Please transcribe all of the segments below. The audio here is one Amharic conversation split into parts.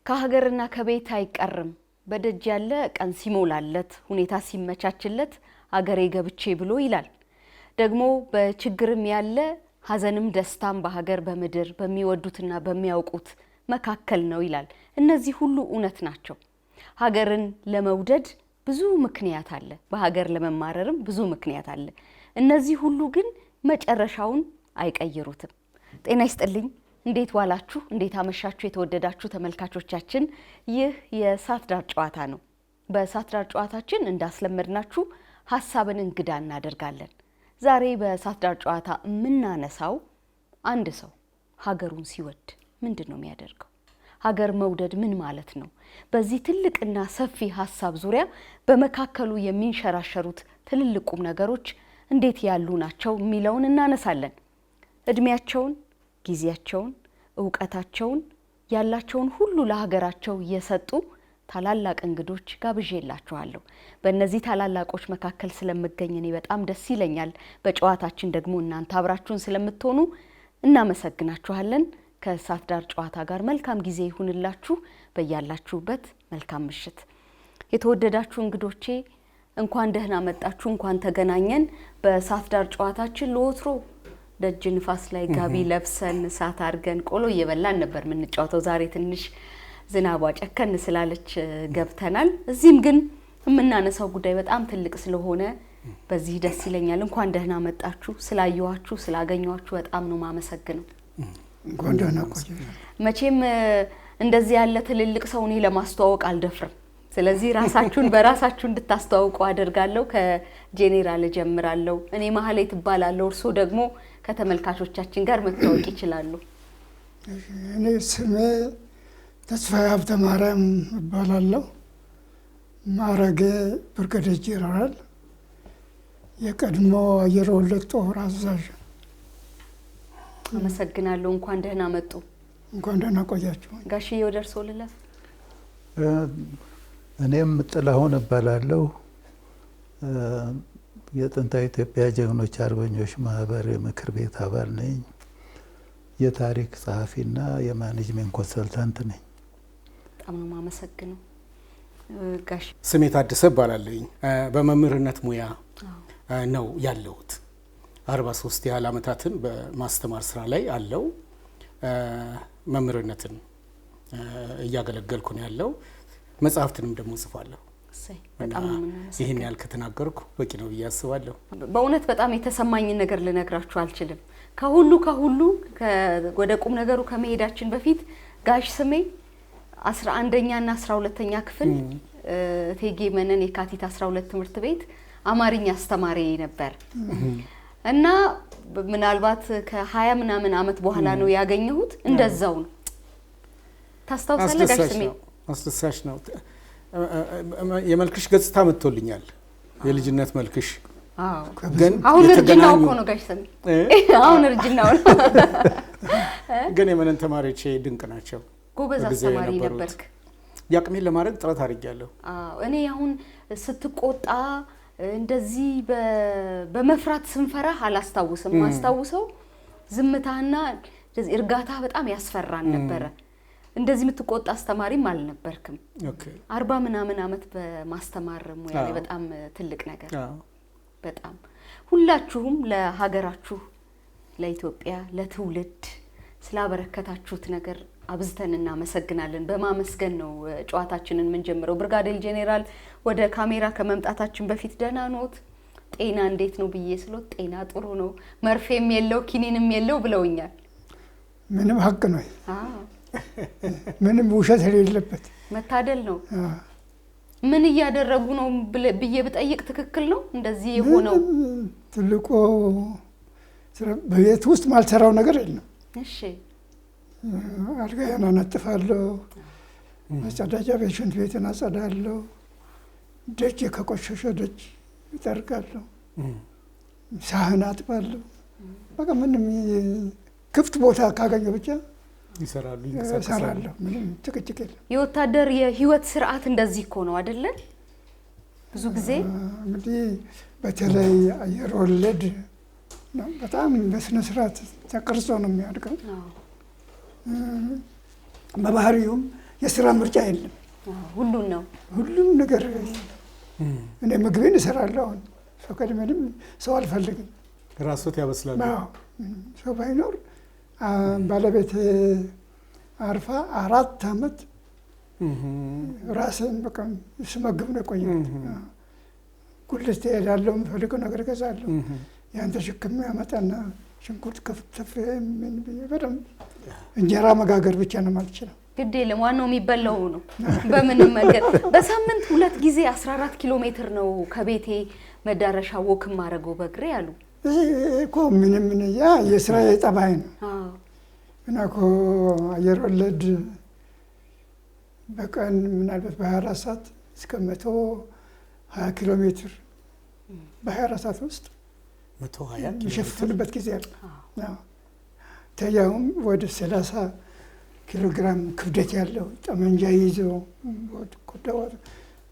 ከሀገርና ከቤት አይቀርም በደጅ ያለ ቀን ሲሞላለት ሁኔታ ሲመቻችለት አገሬ ገብቼ ብሎ ይላል። ደግሞ በችግርም ያለ ሀዘንም ደስታም በሀገር በምድር በሚወዱትና በሚያውቁት መካከል ነው ይላል። እነዚህ ሁሉ እውነት ናቸው። ሀገርን ለመውደድ ብዙ ምክንያት አለ፣ በሀገር ለመማረርም ብዙ ምክንያት አለ። እነዚህ ሁሉ ግን መጨረሻውን አይቀይሩትም። ጤና ይስጥልኝ። እንዴት ዋላችሁ? እንዴት አመሻችሁ? የተወደዳችሁ ተመልካቾቻችን፣ ይህ የእሳት ዳር ጨዋታ ነው። በእሳት ዳር ጨዋታችን እንዳስለመድናችሁ ሀሳብን እንግዳ እናደርጋለን። ዛሬ በእሳት ዳር ጨዋታ የምናነሳው አንድ ሰው ሀገሩን ሲወድ ምንድን ነው የሚያደርገው? ሀገር መውደድ ምን ማለት ነው? በዚህ ትልቅና ሰፊ ሀሳብ ዙሪያ በመካከሉ የሚንሸራሸሩት ትልልቅ ቁም ነገሮች እንዴት ያሉ ናቸው የሚለውን እናነሳለን። እድሜያቸውን፣ ጊዜያቸውን፣ እውቀታቸውን፣ ያላቸውን ሁሉ ለሀገራቸው የሰጡ ታላላቅ እንግዶች ጋብዤላችኋለሁ። በእነዚህ ታላላቆች መካከል ስለምገኝ እኔ በጣም ደስ ይለኛል። በጨዋታችን ደግሞ እናንተ አብራችሁን ስለምትሆኑ እናመሰግናችኋለን። ከእሳት ዳር ጨዋታ ጋር መልካም ጊዜ ይሁንላችሁ። በያላችሁበት መልካም ምሽት። የተወደዳችሁ እንግዶቼ እንኳን ደህና መጣችሁ፣ እንኳን ተገናኘን። በእሳት ዳር ጨዋታችን ለወትሮ ደጅ ንፋስ ላይ ጋቢ ለብሰን እሳት አድርገን ቆሎ እየበላን ነበር የምንጫወተው። ዛሬ ትንሽ ዝናቧ ጨከን ስላለች ገብተናል። እዚህም ግን የምናነሳው ጉዳይ በጣም ትልቅ ስለሆነ በዚህ ደስ ይለኛል። እንኳን ደህና መጣችሁ። ስላየኋችሁ ስላገኘኋችሁ በጣም ነው ማመሰግነው። እንኳን ደህና ቆያችሁ። መቼም እንደዚህ ያለ ትልልቅ ሰው እኔ ለማስተዋወቅ አልደፍርም። ስለዚህ ራሳችሁን በራሳችሁ እንድታስተዋውቁ አደርጋለሁ። ከጄኔራል ጀምራለሁ። እኔ ማህሌት እባላለሁ። እርሶ ደግሞ ከተመልካቾቻችን ጋር መታወቅ ይችላሉ። እኔ ስሜ ተስፋዬ ሀብተ ማርያም እባላለሁ። ማዕረጌ ብርጋዴር ጄኔራል፣ የቀድሞ አየር ወለድ ጦር አዛዥ። አመሰግናለሁ። እንኳን ደህና መጡ። እንኳን ደህና ቆያችሁ። ጋሽዬ ወደ እርሶ ልለፍ። እኔም ጥላሁን እባላለሁ። የጥንታዊ ኢትዮጵያ ጀግኖች አርበኞች ማህበር የምክር ቤት አባል ነኝ። የታሪክ ጸሐፊና የማኔጅሜንት ኮንሰልታንት ነኝ። በጣም ነው የማመሰግነው። ጋሽ ስሜ ታደሰ እባላለሁ። በመምህርነት ሙያ ነው ያለሁት። 43 ያህል ዓመታትን በማስተማር ስራ ላይ አለው። መምህርነትን እያገለገልኩ ነው ያለው። መጽሐፍትንም ደግሞ ጽፋለሁ። በጣም ነው የምናመሰግነው። ይህን ያህል ከተናገርኩ በቂ ነው ብዬ አስባለሁ። በእውነት በጣም የተሰማኝን ነገር ልነግራችሁ አልችልም። ከሁሉ ወደ ቁም ነገሩ ከመሄዳችን በፊት ጋሽ ስሜ 11ኛ እና 12ኛ ክፍል እቴጌ መነን የካቲት 12 ትምህርት ቤት አማርኛ አስተማሪ ነበር እና ምናልባት ከ20 ምናምን ዓመት በኋላ ነው ያገኘሁት። እንደዛው ነው። ታስታውሳለህ ጋሽ ስሜ? አስደሳች ነው። የመልክሽ ገጽታ መጥቶልኛል። የልጅነት መልክሽ። አዎ። ግን አሁን እርጅናው እኮ ነው ጋሽ ስሜ። አሁን እርጅናው ነው። ግን የመነን ተማሪዎቼ ድንቅ ናቸው። ጎበዝ አስተማሪ ነበርክ። ያቅሜን ለማድረግ ጥረት አድርጌያለሁ። አዎ። እኔ አሁን ስትቆጣ እንደዚህ በመፍራት ስንፈራህ አላስታውስም። ማስታውሰው ዝምታና እንደዚህ እርጋታ በጣም ያስፈራን ነበረ። እንደዚህ የምትቆጣ አስተማሪም አልነበርክም። 40 ምናምን ዓመት በማስተማር ሙያ ላይ በጣም ትልቅ ነገር። በጣም ሁላችሁም ለሀገራችሁ፣ ለኢትዮጵያ፣ ለትውልድ ስላበረከታችሁት ነገር አብዝተን እናመሰግናለን። በማመስገን ነው ጨዋታችንን የምንጀምረው። ብርጋዴር ጄኔራል ወደ ካሜራ ከመምጣታችን በፊት ደህና ኖት? ጤና እንዴት ነው ብዬ ስሎት ጤና ጥሩ ነው፣ መርፌም የለው ኪኒንም የለው ብለውኛል። ምንም ሀቅ ነው። ምንም ውሸት የሌለበት መታደል ነው። ምን እያደረጉ ነው ብዬ ብጠይቅ ትክክል ነው እንደዚህ የሆነው? ትልቁ በቤት ውስጥ ማልሰራው ነገር የለም። እሺ። አልጋዬን አነጥፋለሁ፣ መጸዳጃ ቤት ሽንት ቤትን አጸዳለሁ፣ ደጅ ከቆሸሸ ደጅ ይጠርጋለሁ፣ ሳህን አጥባለሁ። በቃ ምንም ክፍት ቦታ ካገኘ ብቻ ይሰራሉ፣ ይሰራሉ። ምንም ጭቅጭቅ የለም። የወታደር የህይወት ስርዓት እንደዚህ እኮ ነው አይደለ? ብዙ ጊዜ እንግዲህ በተለይ አየር ወለድ ነው በጣም በስነ ስርዓት ተቀርጾ ነው የሚያድገው። በባህሪውም የስራ ምርጫ የለም። ሁሉን ነው ሁሉም ነገር እኔ ምግቤን እሰራለሁ። አሁን ሰው ቀድሜንም ሰው አልፈልግም። ራስዎት ያበስላሉ? ሰው ባይኖር ባለቤት አርፋ 4 ዓመት ራሴን በቃ ስመግብ ነው የቆየሁት። ጉልት እሄዳለሁ፣ የምፈልገው ነገር እገዛለሁ። ያን ተሸክሜ ያመጣና ሽንኩርት ከፍተፍ ምን ብዬ በደምብ እንጀራ መጋገር ብቻ ነው የማልችለው። ግድ የለም ዋናው የሚበላው ነው። በምንም መንገድ በሳምንት 2 ጊዜ 14 ኪሎ ሜትር ነው ከቤቴ መዳረሻ ወክ ማረገው በእግሬ አሉ። እኮ ምንም ያ የስራ ጠባይ ነው። እና እኮ አየር ወለድ በቀን ምናልባት በ24 ሰዓት እስከ 120 ኪሎ ሜትር በ24 ሰዓት ውስጥ 120 የሸፍንበት ጊዜ አለ። ተያውም ወደ 30 ኪሎ ግራም ክብደት ያለው ጠመንጃ ይዞ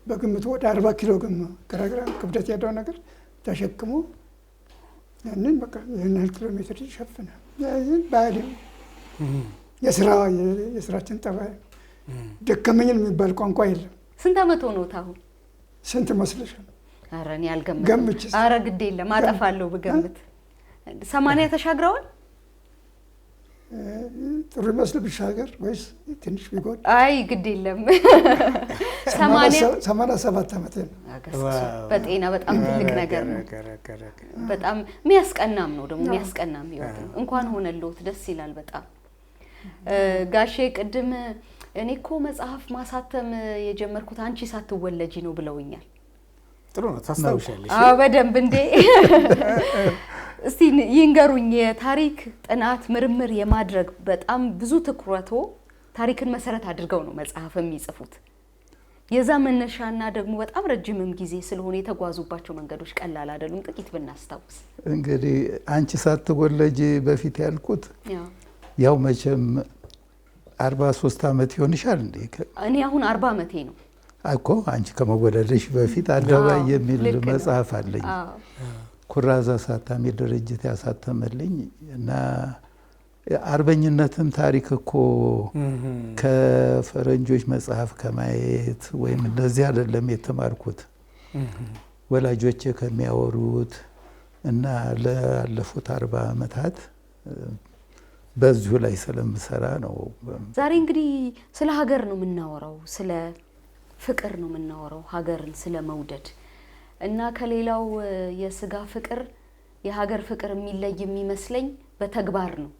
በግምቱ ወደ 40 ኪሎ ግራም ክብደት ያለው ነገር ተሸክሞ ያንን በቃ ይህን ያህል ኪሎ ሜትር ይሸፍናል። ይህን ባህል የስራችን ጠባይ። ደከመኝን የሚባል ቋንቋ የለም። ስንት ዓመት ሆኖት አሁን? ስንት መስለሻል? ኧረ እኔ አልገምትም። ገምች። ኧረ ግድ የለም አጠፋለሁ ብገምት። 80 ተሻግረዋል? ጥሩ ይመስል ብሻገር ወይስ ትንሽ ቢጎል? አይ ግድ የለም 87 ዓመቴ ነው። በጤና በጣም ትልቅ ነገር ነው። በጣም የሚያስቀናም ነው ደግሞ የሚያስቀናም ህይወት ነው። እንኳን ሆነልዎት፣ ደስ ይላል በጣም። ጋሼ ቅድም እኔ እኮ መጽሐፍ ማሳተም የጀመርኩት አንቺ ሳትወለጂ ነው ብለውኛል። ጥሩ ነው ታስታውሻለሽ? አዎ በደንብ እንዴ። እስቲ ይንገሩኝ፣ የታሪክ ጥናት ምርምር የማድረግ በጣም ብዙ ትኩረቶ ታሪክን መሰረት አድርገው ነው መጽሐፍ የሚጽፉት። የዛ መነሻና ደግሞ በጣም ረጅምም ጊዜ ስለሆነ የተጓዙባቸው መንገዶች ቀላል አይደሉም። ጥቂት ብናስታውስ። እንግዲህ አንቺ ሳትወለጂ በፊት ያልኩት ያው መቼም 43 ዓመት ይሆንሻል እንዴ? እኔ አሁን 40 ዓመቴ ነው እኮ። አንቺ ከመወለድሽ በፊት አደባባይ የሚል መጽሐፍ አለኝ። ኩራዝ አሳታሚ ድርጅት ያሳተመልኝ እና አርበኝነትን ታሪክ እኮ ከፈረንጆች መጽሐፍ ከማየት ወይም እንደዚህ አይደለም የተማርኩት፣ ወላጆቼ ከሚያወሩት እና ላለፉት 40 ዓመታት በዚሁ ላይ ስለምሰራ ነው። ዛሬ እንግዲህ ስለ ሀገር ነው የምናወራው፣ ስለ ፍቅር ነው የምናወራው፣ ሀገርን ስለ መውደድ እና ከሌላው የስጋ ፍቅር የሀገር ፍቅር የሚለይ የሚመስለኝ በተግባር ነው፣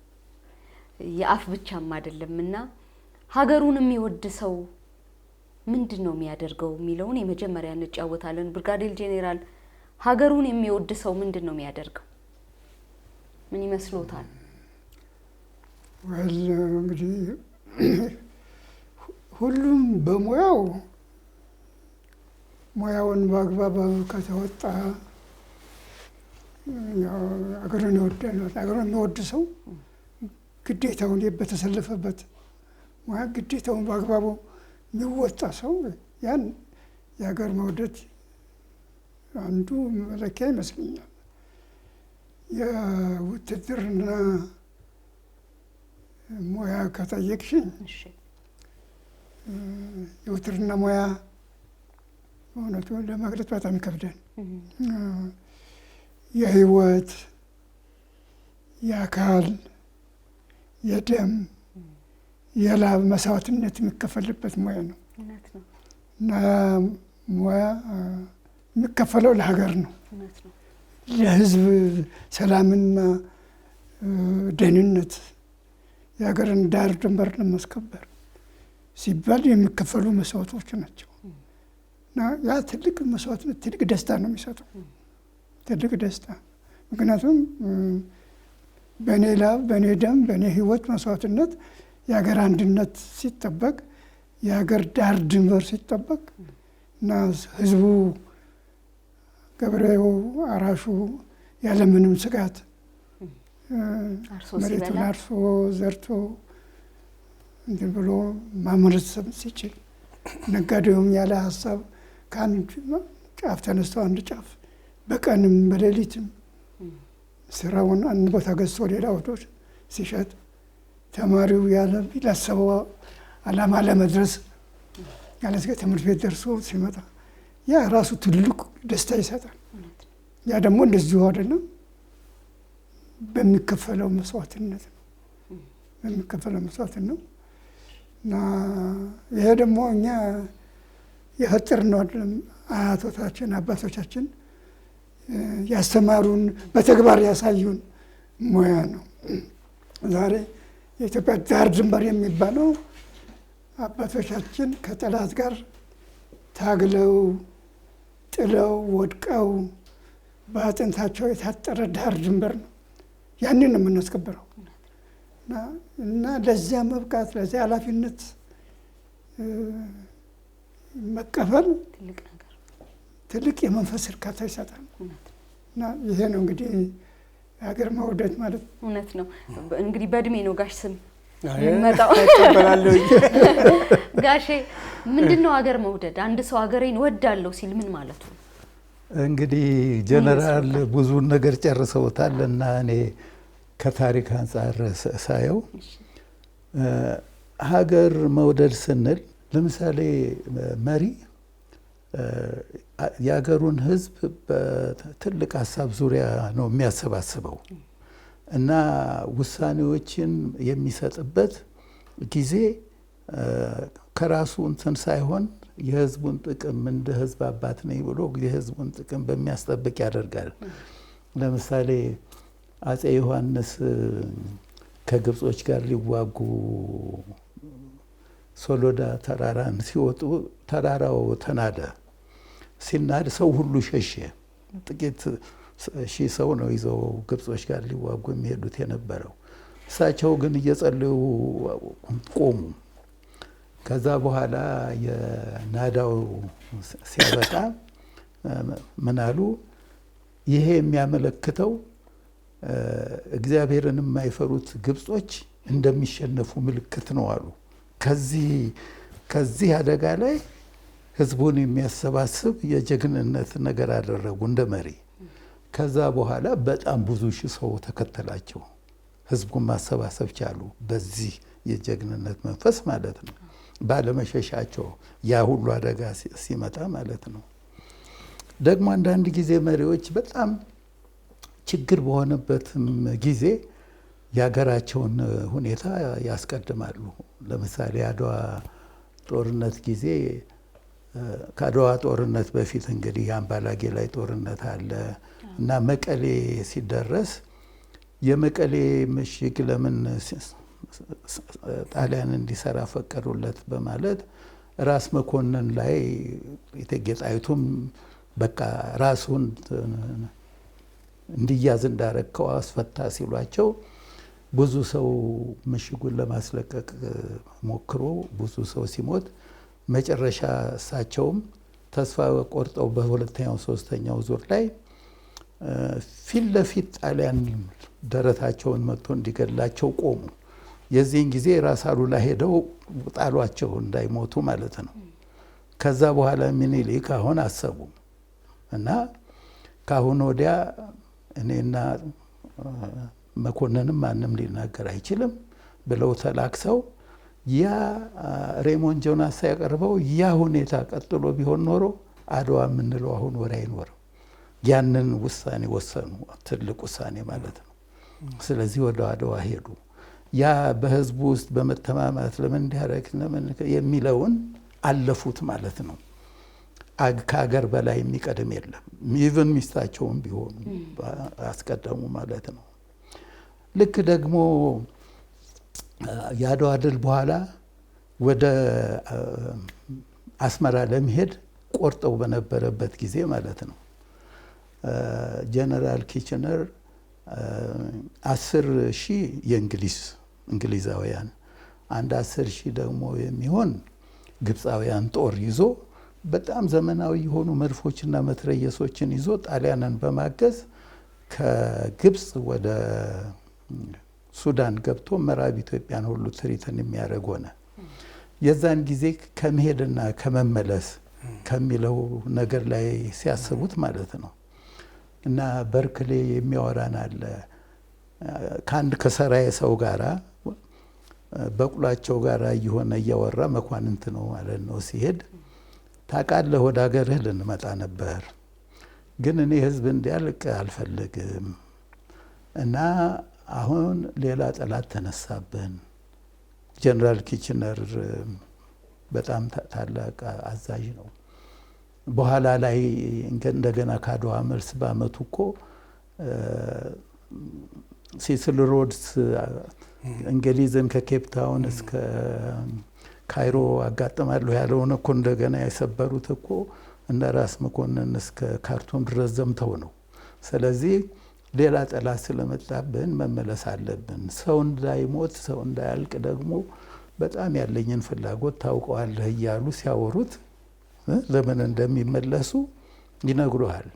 የአፍ ብቻም አይደለምና ሀገሩን የሚወድ ሰው ምንድን ነው የሚያደርገው የሚለውን የመጀመሪያ እንጫወታለን። ብርጋዴር ጄኔራል ሀገሩን የሚወድ ሰው ምንድን ነው የሚያደርገው? ምን ይመስሎታል? እንግዲህ ሁሉም በሙያው ሙያውን በአግባብ ከተወጣ አገሩን ይወዳል። አገሩን የሚወድ ሰው ግዴታውን በተሰለፈበት ሙያ ግዴታውን በአግባቡ የሚወጣ ሰው ያን የሀገር መውደድ አንዱ መለኪያ ይመስለኛል። የውትድርና ሙያ ከጠየቅሽኝ የውትድርና ሙያ በእውነቱ ለመግለጽ በጣም ይከብዳል። የህይወት፣ የአካል፣ የደም፣ የላብ መስዋዕትነት የሚከፈልበት ሙያ ነው እና ሙያ የሚከፈለው ለሀገር ነው። ለህዝብ ሰላምና ደህንነት የሀገርን ዳር ድንበር ለማስከበር ሲባል የሚከፈሉ መስዋዕቶች ናቸው እና ያ ትልቅ መስዋዕትነት ትልቅ ደስታ ነው የሚሰጠው፣ ትልቅ ደስታ። ምክንያቱም በእኔ ላብ፣ በእኔ ደም፣ በእኔ ህይወት መስዋዕትነት የሀገር አንድነት ሲጠበቅ፣ የሀገር ዳር ድንበር ሲጠበቅ እና ህዝቡ፣ ገበሬው፣ አራሹ ያለምንም ስጋት መሬቱን አርሶ ዘርቶ እንትን ብሎ ማምረት ሲችል፣ ነጋዴውም ያለ ሀሳብ ከአንድ ጫፍ ተነስቶ አንድ ጫፍ በቀንም በሌሊትም ስራውን አንድ ቦታ ገዝቶ ሌላ ወዶ ሲሸጥ፣ ተማሪው ያለ ላሰበው ዓላማ ለመድረስ ያለ ትምህርት ቤት ደርሶ ሲመጣ ያ ራሱ ትልቅ ደስታ ይሰጣል። ያ ደግሞ እንደዚሁ አይደለም፣ በሚከፈለው መስዋዕትነት ነው። በሚከፈለው መስዋዕትነት ነው እና ይሄ ደግሞ እኛ የፈጠርነው አይደለም። አያቶቻችን አባቶቻችን ያስተማሩን በተግባር ያሳዩን ሙያ ነው። ዛሬ የኢትዮጵያ ዳር ድንበር የሚባለው አባቶቻችን ከጠላት ጋር ታግለው ጥለው ወድቀው በአጥንታቸው የታጠረ ዳር ድንበር ነው። ያንን ነው የምናስከብረው እና ለዚያ መብቃት ለዚያ ኃላፊነት መቀበል ትልቅ የመንፈስ እርካታ ይሰጣል እና ይሄ ነው እንግዲህ ሀገር መውደድ ማለት። እውነት ነው። እንግዲህ በእድሜ ነው ጋሽ ስም መጣው ጋሼ ምንድነው ሀገር መውደድ? አንድ ሰው ሀገሬን ወዳለው ሲል ምን ማለቱ? እንግዲህ ጀነራል ብዙ ነገር ጨርሰውታል እና እኔ ከታሪክ አንጻር ሳየው ሀገር መውደድ ስንል ለምሳሌ መሪ የሀገሩን ሕዝብ በትልቅ ሀሳብ ዙሪያ ነው የሚያሰባስበው እና ውሳኔዎችን የሚሰጥበት ጊዜ ከራሱ እንትን ሳይሆን የሕዝቡን ጥቅም እንደ ሕዝብ አባት ነኝ ብሎ የሕዝቡን ጥቅም በሚያስጠብቅ ያደርጋል። ለምሳሌ አፄ ዮሐንስ ከግብጾች ጋር ሊዋጉ ሶሎዳ ተራራን ሲወጡ ተራራው ተናደ። ሲናድ ሰው ሁሉ ሸሸ። ጥቂት ሺህ ሰው ነው ይዘው ግብጾች ጋር ሊዋጉ የሚሄዱት የነበረው። እሳቸው ግን እየጸለዩ ቆሙ። ከዛ በኋላ የናዳው ሲያበቃ ምን አሉ? ይሄ የሚያመለክተው እግዚአብሔርን የማይፈሩት ግብጾች እንደሚሸነፉ ምልክት ነው አሉ። ከዚህ አደጋ ላይ ህዝቡን የሚያሰባስብ የጀግንነት ነገር አደረጉ እንደ መሪ። ከዛ በኋላ በጣም ብዙ ሺህ ሰው ተከተላቸው። ህዝቡን ማሰባሰብ ቻሉ። በዚህ የጀግንነት መንፈስ ማለት ነው፣ ባለመሸሻቸው ያ ሁሉ አደጋ ሲመጣ ማለት ነው። ደግሞ አንዳንድ ጊዜ መሪዎች በጣም ችግር በሆነበትም ጊዜ የሀገራቸውን ሁኔታ ያስቀድማሉ። ለምሳሌ አድዋ ጦርነት ጊዜ ከአድዋ ጦርነት በፊት እንግዲህ አምባላጌ ላይ ጦርነት አለ እና መቀሌ ሲደረስ የመቀሌ ምሽግ ለምን ጣሊያን እንዲሰራ ፈቀዱለት በማለት ራስ መኮንን ላይ እቴጌ ጣይቱም በቃ ራሱን እንዲያዝ እንዳረከው አስፈታ ሲሏቸው ብዙ ሰው ምሽጉን ለማስለቀቅ ሞክሮ ብዙ ሰው ሲሞት መጨረሻ እሳቸውም ተስፋ ቆርጠው በሁለተኛው ሶስተኛው ዙር ላይ ፊት ለፊት ጣሊያን ደረታቸውን መጥቶ እንዲገላቸው ቆሙ። የዚህን ጊዜ ራስ አሉላ ሄደው ጣሏቸው እንዳይሞቱ ማለት ነው። ከዛ በኋላ ምኒልክ አሁን አሰቡ እና ካሁን ወዲያ እኔና መኮንንም ማንም ሊናገር አይችልም ብለው ተላክሰው ያ ሬሞን ጆናስ ያቀርበው ያ ሁኔታ ቀጥሎ ቢሆን ኖሮ አድዋ የምንለው አሁን ወሬ አይኖርም። ያንን ውሳኔ ወሰኑ፣ ትልቅ ውሳኔ ማለት ነው። ስለዚህ ወደ አድዋ ሄዱ። ያ በህዝቡ ውስጥ በመተማማት ለምን እንዲያደርግ ለምን የሚለውን አለፉት ማለት ነው። ከሀገር በላይ የሚቀድም የለም። ኢቭን ሚስታቸውን ቢሆኑ አስቀደሙ ማለት ነው። ልክ ደግሞ የአድዋ ድል በኋላ ወደ አስመራ ለመሄድ ቆርጠው በነበረበት ጊዜ ማለት ነው ጀነራል ኪችነር 10,000 የእንግሊዛውያን አንድ 10,000 ደግሞ የሚሆን ግብፃውያን ጦር ይዞ በጣም ዘመናዊ የሆኑ መድፎችና መትረየሶችን ይዞ ጣሊያንን በማገዝ ከግብፅ ወደ ሱዳን ገብቶ ምዕራብ ኢትዮጵያን ሁሉ ትሪትን የሚያደርግ ሆነ። የዛን ጊዜ ከመሄድና ከመመለስ ከሚለው ነገር ላይ ሲያስቡት ማለት ነው እና በርክሌ የሚያወራን አለ ከአንድ ከሰራዬ ሰው ጋራ በቁላቸው ጋር እየሆነ እያወራ መኳንንት ነው ማለት ነው ሲሄድ ታውቃለህ ወደ ሀገርህ ልንመጣ ነበር፣ ግን እኔ ህዝብ እንዲያልቅ አልፈልግም እና አሁን ሌላ ጠላት ተነሳብን። ጀነራል ኪችነር በጣም ታላቅ አዛዥ ነው። በኋላ ላይ እንደገና ከአድዋ መልስ በአመቱ እኮ ሲሲል ሮድስ እንግሊዝን ከኬፕ ታውን እስከ ካይሮ አጋጥማለሁ ያለውን እኮ እንደገና የሰበሩት እኮ እነ ራስ መኮንን እስከ ካርቱም ድረስ ዘምተው ነው። ስለዚህ ሌላ ጠላት ስለመጣብን መመለስ አለብን። ሰው እንዳይሞት ሰው እንዳያልቅ ደግሞ በጣም ያለኝን ፍላጎት ታውቀዋለህ እያሉ ሲያወሩት ለምን እንደሚመለሱ ይነግሩሃል።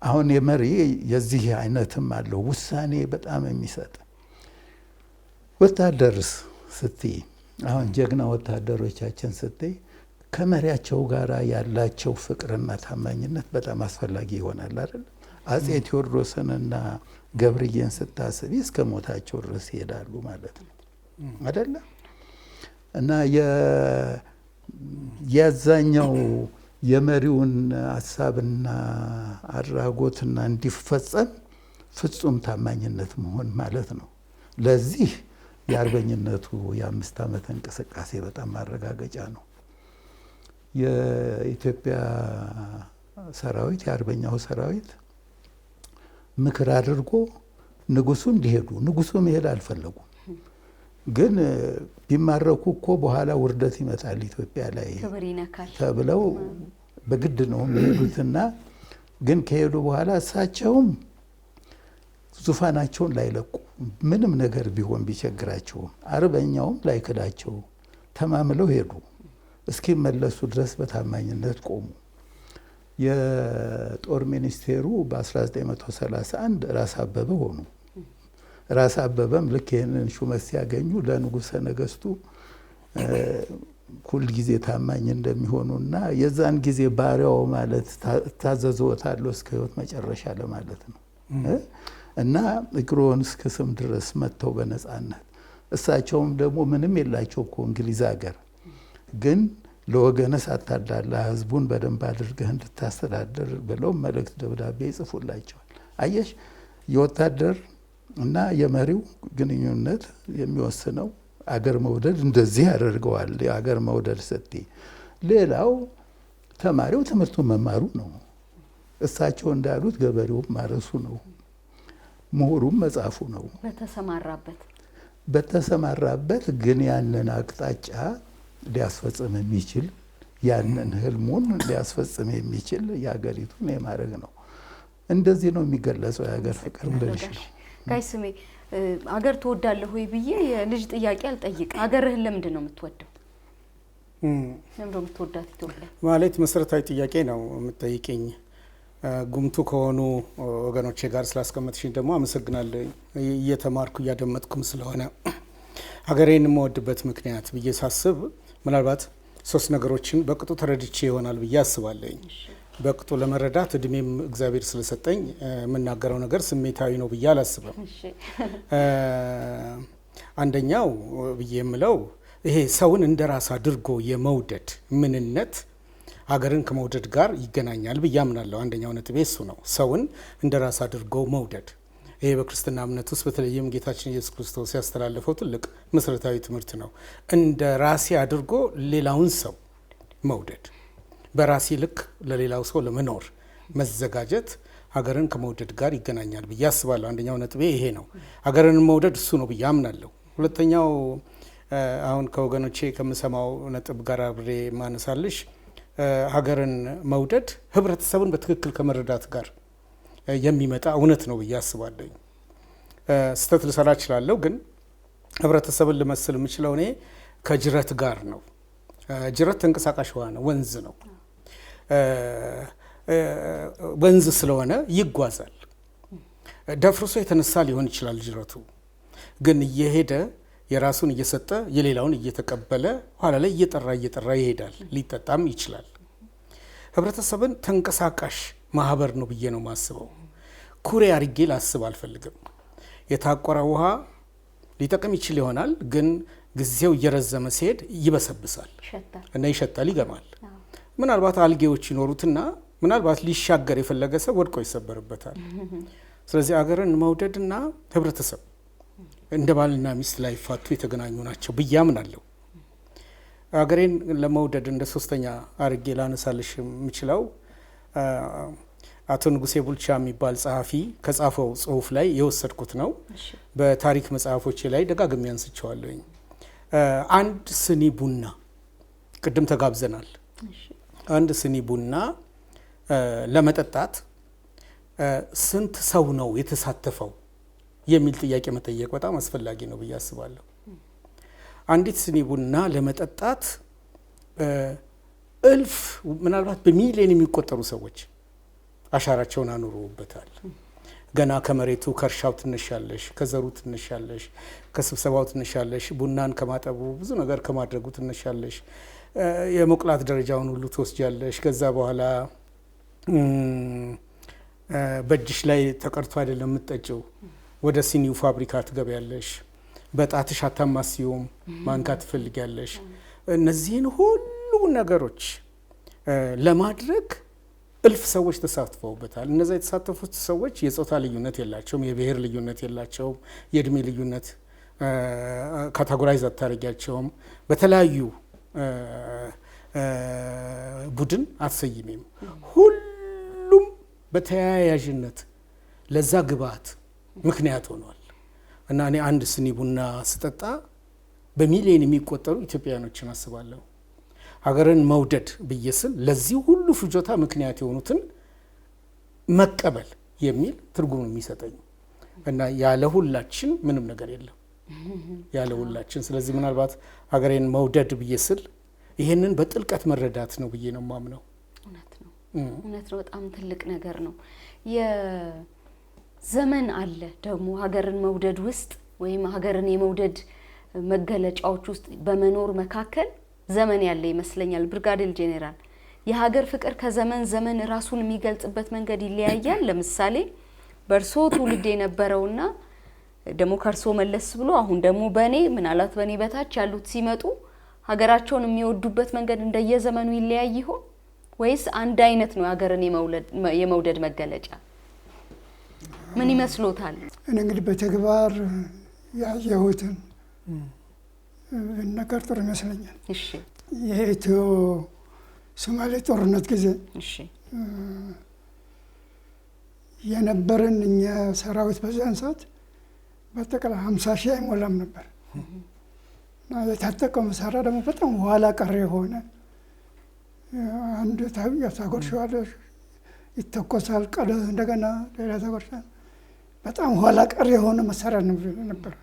አሁን የመሪ የዚህ አይነትም አለው ውሳኔ በጣም የሚሰጥ። ወታደርስ ስትይ አሁን ጀግና ወታደሮቻችን ስትይ ከመሪያቸው ጋር ያላቸው ፍቅርና ታማኝነት በጣም አስፈላጊ ይሆናል አይደል? አጼ ቴዎድሮስንና ገብርዬን ስታስቢ እስከ ሞታቸው ድረስ ይሄዳሉ ማለት ነው አይደለ? እና የዛኛው የመሪውን ሀሳብና አድራጎትና እንዲፈጸም ፍጹም ታማኝነት መሆን ማለት ነው። ለዚህ የአርበኝነቱ የ5 ዓመት እንቅስቃሴ በጣም ማረጋገጫ ነው። የኢትዮጵያ ሰራዊት የአርበኛው ሰራዊት ምክር አድርጎ ንጉሱ እንዲሄዱ፣ ንጉሱ መሄድ አልፈለጉም። ግን ቢማረኩ እኮ በኋላ ውርደት ይመጣል ኢትዮጵያ ላይ ተብለው በግድ ነው የሚሄዱትና ግን ከሄዱ በኋላ እሳቸውም ዙፋናቸውን ላይለቁ ምንም ነገር ቢሆን ቢቸግራቸውም አርበኛውም ላይክዳቸው ተማምለው ሄዱ። እስኪመለሱ ድረስ በታማኝነት ቆሙ። የጦር ሚኒስቴሩ በ1931 ራስ አበበ ሆኑ። ራስ አበበም ልክ ይህንን ሹመት ሲያገኙ ለንጉሠ ነገሥቱ ሁል ጊዜ ታማኝ እንደሚሆኑና የዛን ጊዜ ባሪያው ማለት ታዘዝዎታለሁ እስከ ሕይወት መጨረሻ ለማለት ነው እና እግሮን እስከ ስም ድረስ መጥተው በነፃነት እሳቸውም ደግሞ ምንም የላቸው እኮ እንግሊዝ ሀገር ግን ለወገንህ ሳታዳላ ህዝቡን በደንብ አድርገህ እንድታስተዳድር ብለው መልእክት ደብዳቤ ይጽፉላቸዋል። አየሽ የወታደር እና የመሪው ግንኙነት የሚወስነው አገር መውደድ እንደዚህ ያደርገዋል። የአገር መውደድ ስትይ ሌላው ተማሪው ትምህርቱን መማሩ ነው። እሳቸው እንዳሉት ገበሬው ማረሱ ነው። ምሁሩም መጻፉ ነው። በተሰማራበት ግን ያንን አቅጣጫ ሊያስፈጽም የሚችል ያንን ህልሙን ሊያስፈጽም የሚችል የሀገሪቱን የማድረግ ነው። እንደዚህ ነው የሚገለጸው የሀገር ፍቅር ብለሽ ነው። ጋይ ስሜ አገር ትወዳለህ ወይ ብዬ የልጅ ጥያቄ አልጠይቅም። አገርህን ለምንድን ነው የምትወደው? ለምንድን ነው የምትወዳት ኢትዮጵያ? ማለት መሰረታዊ ጥያቄ ነው የምትጠይቀኝ። ጉምቱ ከሆኑ ወገኖቼ ጋር ስላስቀመጥሽኝ ደግሞ አመሰግናለሁ። እየተማርኩ እያደመጥኩም ስለሆነ ሀገሬን የምወድበት ምክንያት ብዬ ሳስብ ምናልባት 3 ነገሮችን በቅጡ ተረድቼ ይሆናል ብዬ አስባለኝ። በቅጡ ለመረዳት እድሜም እግዚአብሔር ስለሰጠኝ የምናገረው ነገር ስሜታዊ ነው ብዬ አላስብም። አንደኛው ብዬ የምለው ይሄ ሰውን እንደ ራስ አድርጎ የመውደድ ምንነት ሀገርን ከመውደድ ጋር ይገናኛል ብዬ አምናለሁ። አንደኛው ነጥቤ እሱ ነው። ሰውን እንደ ራስ አድርጎ መውደድ። ይሄ በክርስትና እምነት ውስጥ በተለይም ጌታችን ኢየሱስ ክርስቶስ ያስተላለፈው ትልቅ መሰረታዊ ትምህርት ነው። እንደ ራሴ አድርጎ ሌላውን ሰው መውደድ፣ በራሴ ልክ ለሌላው ሰው ለመኖር መዘጋጀት ሀገርን ከመውደድ ጋር ይገናኛል ብዬ አስባለሁ። አንደኛው ነጥቤ ይሄ ነው። ሀገርን መውደድ እሱ ነው ብዬ አምናለሁ። ሁለተኛው አሁን ከወገኖቼ ከምሰማው ነጥብ ጋር አብሬ ማነሳልሽ ሀገርን መውደድ ህብረተሰብን በትክክል ከመረዳት ጋር የሚመጣ እውነት ነው ብዬ አስባለሁ። ስህተት ልሰራ እችላለሁ፣ ግን ህብረተሰብን ልመስል የምችለው እኔ ከጅረት ጋር ነው። ጅረት ተንቀሳቃሽ ውሃ ነው፣ ወንዝ ነው። ወንዝ ስለሆነ ይጓዛል። ደፍርሶ የተነሳ ሊሆን ይችላል ጅረቱ፣ ግን እየሄደ የራሱን እየሰጠ የሌላውን እየተቀበለ ኋላ ላይ እየጠራ ይሄዳል። ሊጠጣም ይችላል። ህብረተሰብን ተንቀሳቃሽ ማህበር ነው ብዬ ነው ማስበው። ኩሬ አርጌ ላስብ አልፈልግም። የታቆረ ውሃ ሊጠቅም ይችል ይሆናል፣ ግን ጊዜው እየረዘመ ሲሄድ ይበሰብሳል እና ይሸታል፣ ይገማል። ምናልባት አልጌዎች ይኖሩትና ምናልባት ሊሻገር የፈለገ ሰው ወድቆ ይሰበርበታል። ስለዚህ አገርን መውደድና ህብረተሰብ እንደ ባልና ሚስት ላይ ፋቱ የተገናኙ ናቸው ብዬ አምናለሁ። አገሬን ለመውደድ እንደ ሶስተኛ አርጌ ላነሳልሽ የምችለው አቶ ንጉሴ ቡልቻ የሚባል ጸሐፊ ከጻፈው ጽሁፍ ላይ የወሰድኩት ነው። በታሪክ መጽሐፎቼ ላይ ደጋግሜ አንስቼዋለሁኝ። አንድ ስኒ ቡና ቅድም ተጋብዘናል። አንድ ስኒ ቡና ለመጠጣት ስንት ሰው ነው የተሳተፈው የሚል ጥያቄ መጠየቅ በጣም አስፈላጊ ነው ብዬ አስባለሁ። አንዲት ስኒ ቡና ለመጠጣት እልፍ ምናልባት በሚሊዮን የሚቆጠሩ ሰዎች አሻራቸውን አኑረውበታል። ገና ከመሬቱ ከእርሻው ትነሻለሽ፣ ከዘሩ ትነሻለሽ፣ ከስብሰባው ትነሻለሽ፣ ቡናን ከማጠቡ ብዙ ነገር ከማድረጉ ትነሻለሽ፣ የመቁላት ደረጃውን ሁሉ ትወስጃለሽ። ከዛ በኋላ በእጅሽ ላይ ተቀርቶ አይደለም የምትጠጪው፣ ወደ ሲኒው ፋብሪካ ትገቢያለሽ። በጣትሽ አታማሲውም፣ ማንካ ትፈልጊያለሽ። እነዚህን ሁሉ ነገሮች ለማድረግ እልፍ ሰዎች ተሳትፈውበታል። እነዛ የተሳተፉት ሰዎች የጾታ ልዩነት የላቸውም፣ የብሔር ልዩነት የላቸውም፣ የእድሜ ልዩነት ካታጎራይዝ አታደርጊያቸውም። በተለያዩ ቡድን አትሰይሜም። ሁሉም በተያያዥነት ለዛ ግብአት ምክንያት ሆኗል እና እኔ አንድ ስኒ ቡና ስጠጣ በሚሊዮን የሚቆጠሩ ኢትዮጵያውያኖችን አስባለሁ። ሀገርን መውደድ ብዬ ስል ለዚህ ሁሉ ፍጆታ ምክንያት የሆኑትን መቀበል የሚል ትርጉም የሚሰጠኝ እና ያለ ሁላችን ምንም ነገር የለም፣ ያለ ሁላችን። ስለዚህ ምናልባት ሀገሬን መውደድ ብዬ ስል ይሄንን በጥልቀት መረዳት ነው ብዬ ነው የማምነው። እውነት ነው። በጣም ትልቅ ነገር ነው። የዘመን አለ ደግሞ ሀገርን መውደድ ውስጥ ወይም ሀገርን የመውደድ መገለጫዎች ውስጥ በመኖር መካከል ዘመን ያለ ይመስለኛል። ብርጋዴር ጄኔራል፣ የሀገር ፍቅር ከዘመን ዘመን ራሱን የሚገልጽበት መንገድ ይለያያል። ለምሳሌ በእርሶ ትውልድ የነበረውና ደግሞ ከእርሶ መለስ ብሎ አሁን ደግሞ በእኔ ምናልባት በእኔ በታች ያሉት ሲመጡ ሀገራቸውን የሚወዱበት መንገድ እንደየዘመኑ ይለያይ ይሆን ወይስ አንድ አይነት ነው ሀገርን የመውደድ መገለጫ? ምን ይመስሎታል? እኔ እንግዲህ በተግባር ያየሁትን ነገር ጥሩ ይመስለኛል። እሺ፣ የኢትዮ ሶማሌ ጦርነት ጊዜ የነበረን እኛ ሰራዊት በዛን ሰዓት በአጠቃላይ 50 ሺህ አይሞላም ነበር እና የታጠቀው መሳሪያ ደግሞ በጣም ኋላ ቀር የሆነ አንድ ታጎርሸዋለሽ፣ ይተኮሳል፣ እንደገና ሌላ ታጎርሻል። በጣም ኋላ ቀር የሆነ መሳሪያ ነበር።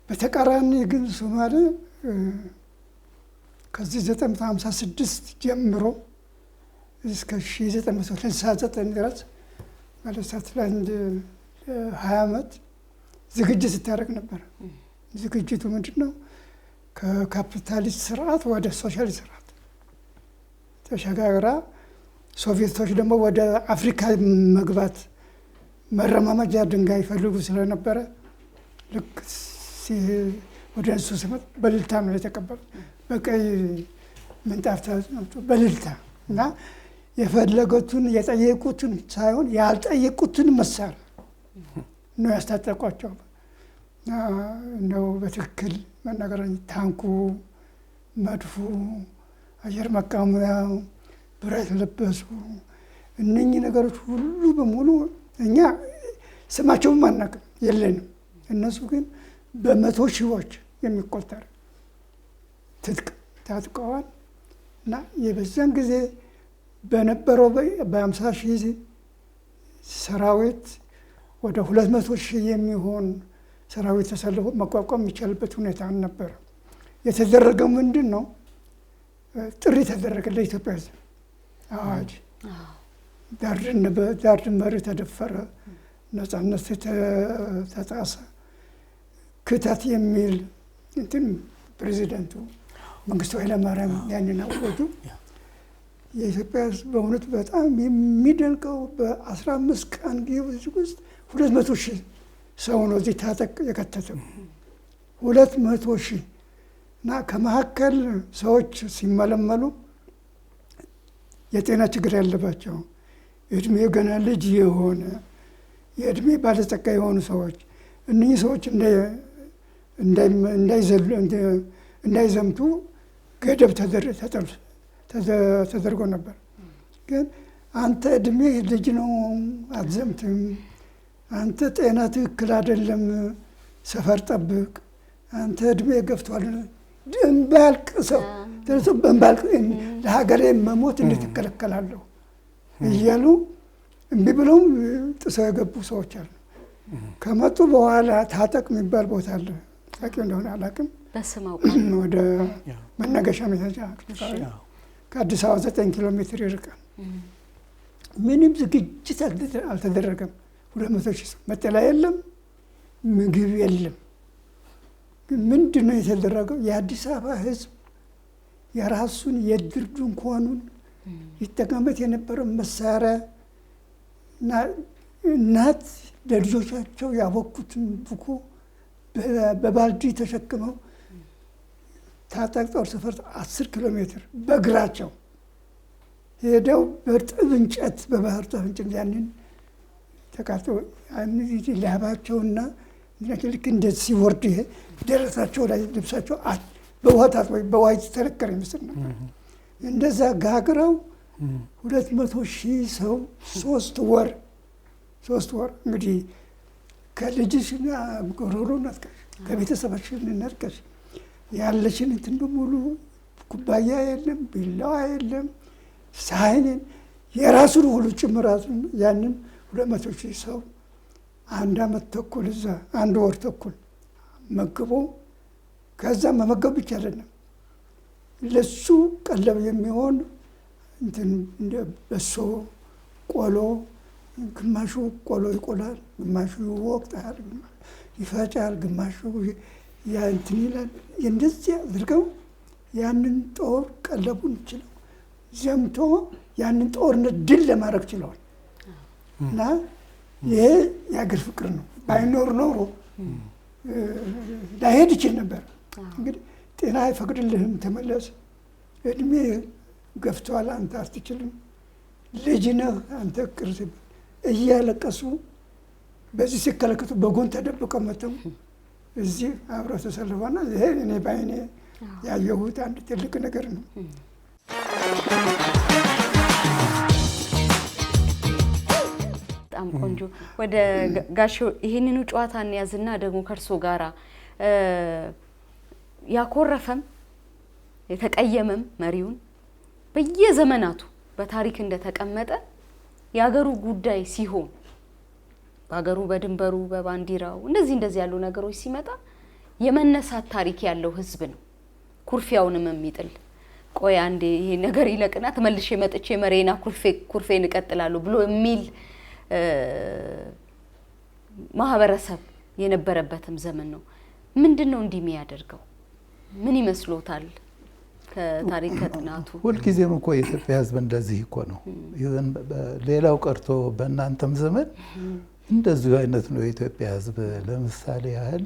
በተቃራኒ ግን ሶማሌ ከዚህ 956 ጀምሮ እስከ 1969 ድረስ ማለት ለአንድ 20 ዓመት ዝግጅት ስታደርግ ነበር። ዝግጅቱ ምንድን ነው? ከካፒታሊስት ስርዓት ወደ ሶሻሊስት ስርዓት ተሸጋግራ፣ ሶቪየቶች ደግሞ ወደ አፍሪካ መግባት መረማመጃ ድንጋይ ይፈልጉ ስለነበረ ልክ ወደ እሱ ሲመጣ በልልታ ነው የተቀበሉት። በቀይ ምንጣፍ በልልታ እና የፈለጉትን የጠየቁትን ሳይሆን ያልጠየቁትን መሳሪያ ነው ያስታጠቋቸው። ነው በትክክል መናገር። ታንኩ፣ መድፉ፣ አየር መቃወሚያው፣ ብረት ለበሱ፣ እነኚህ ነገሮች ሁሉ በሙሉ እኛ ስማቸውም አናውቅም የለንም። እነሱ ግን በመቶ ሺዎች የሚቆጠር ትጥቅ ታጥቀዋል እና የበዛን ጊዜ በነበረው በ50 ሺህ ሰራዊት ወደ 200 ሺህ የሚሆን ሰራዊት ተሰልፎ መቋቋም የሚቻልበት ሁኔታ አልነበረ። የተደረገው ምንድን ነው? ጥሪ ተደረገ ለኢትዮጵያ ሕዝብ። አዋጅ፣ ዳር ድንበር ተደፈረ፣ ነጻነት ተጣሰ፣ ክተት የሚል እንትን ፕሬዚደንቱ መንግስቱ ኃይለማርያም ያንን አወጁ። የኢትዮጵያ ሕዝብ በእውነት በጣም የሚደንቀው በ15 ቀን ጊዜ ውስጥ 200 ሺህ ሰው ነው እዚህ ታጠቅ የከተተው። 200 ሺህ እና ከመካከል ሰዎች ሲመለመሉ የጤና ችግር ያለባቸው እድሜው ገና ልጅ የሆነ የእድሜ ባለጸጋ የሆኑ ሰዎች እነኚህ ሰዎች እንዳይዘምቱ ገደብ ተደርጎ ነበር። ግን አንተ እድሜ ልጅ ነው አትዘምትም፣ አንተ ጤና ትክክል አይደለም ሰፈር ጠብቅ፣ አንተ እድሜ ገፍቷል እምባልቅ ሰው በእምባልቅ ለሀገሬ መሞት እንዴት እከለከላለሁ እያሉ እምቢ ብለውም ጥሰው የገቡ ሰዎች አሉ። ከመጡ በኋላ ታጠቅ የሚባል ቦታ አለ። ታውቂው እንደሆነ አላውቅም። ወደ መናገሻ መሄጃ ከአዲስ አበባ 9 ኪሎ ሜትር ይርቃል። ምንም ዝግጅት አልተደረገም። 200 ሺህ ሰው መጠለያ የለም፣ ምግብ የለም። ምንድን ነው የተደረገው? የአዲስ አበባ ሕዝብ የራሱን የድር ድንኳኑን ይጠቀምበት የነበረው መሳሪያ እና እናት ለልጆቻቸው ያቦኩትን ቡኮ በባልዲ ተሸክመው ታጠቅ ጦር ሰፈር 10 ኪሎ ሜትር በእግራቸው ሄደው በእርጥብ እንጨት በባህር ዛፍ እንጨት ያንን ተቃጥተው ላባቸውና ልክ እንደዚህ ሲወርድ ይሄ ደረታቸው ላይ ልብሳቸው በውሃ ታጥበው በውሃ የተተነከረ ይመስል ነበር። እንደዛ ጋግረው 200 ሺህ ሰው 3 ወር እንግዲህ ከልጅሽ ጎሮሮ ነጥቀሽ ከቤተሰባችን ነጥቀሽ ያለችን እንትን በሙሉ ኩባያ የለም፣ ቢላዋ የለም፣ ሳህንን የራሱን ሁሉ ጭምራቱን ያንን 200 ሺህ ሰው 1 ዓመት ተኩል እዛ 1 ወር ተኩል መግቦ ከዛ መመገብ ብቻ አይደለም ለሱ ቀለብ የሚሆን እንትን እንደ በሶ ቆሎ፣ ግማሹ ቆሎ ይቆላል፣ ግማሹ ይወቅጣል፣ ይፈጫል፣ ግማሹ ያ እንትን ይላል። እንደዚህ አድርገው ያንን ጦር ቀለቡን ችለው ዘምቶ ያንን ጦርነት ድል ለማድረግ ችለዋል። እና ይሄ የአገር ፍቅር ነው። ባይኖር ኖሮ ላይሄድ ይችል ነበር። እንግዲህ ጤና አይፈቅድልህም፣ ተመለስ፣ እድሜ ገፍቷል፣ አንተ አትችልም፣ ልጅ ነህ አንተ ቅርስ እያለቀሱ በዚህ ሲከለከቱ በጎን ተደብቀው መተው እዚህ አብረው ተሰልፈና ይሄ እኔ ባይኔ ያየሁት አንድ ትልቅ ነገር ነው። በጣም ቆንጆ። ወደ ጋሽ ይህንኑ ጨዋታ እንያዝና ደግሞ ከእርሶ ጋራ ያኮረፈም የተቀየመም መሪውን በየዘመናቱ በታሪክ እንደተቀመጠ የሀገሩ ጉዳይ ሲሆን በሀገሩ በድንበሩ በባንዲራው እንደዚህ ያሉ ነገሮች ሲመጣ የመነሳት ታሪክ ያለው ህዝብ ነው። ኩርፊያውንም የሚጥል ቆይ አንዴ ይሄ ነገር ይለቅና ተመልሼ መጥቼ መሬና ኩርፌን እቀጥላለሁ ብሎ የሚል ማህበረሰብ የነበረበትም ዘመን ነው። ምንድነው እንዲህ የሚያደርገው? ምን ይመስሎታል? ከታሪክ ከጥናቱ ሁልጊዜም እኮ የኢትዮጵያ ህዝብ እንደዚህ እኮ ነው። ሌላው ቀርቶ በእናንተም ዘመን እንደዚሁ አይነት ነው የኢትዮጵያ ህዝብ። ለምሳሌ ያህል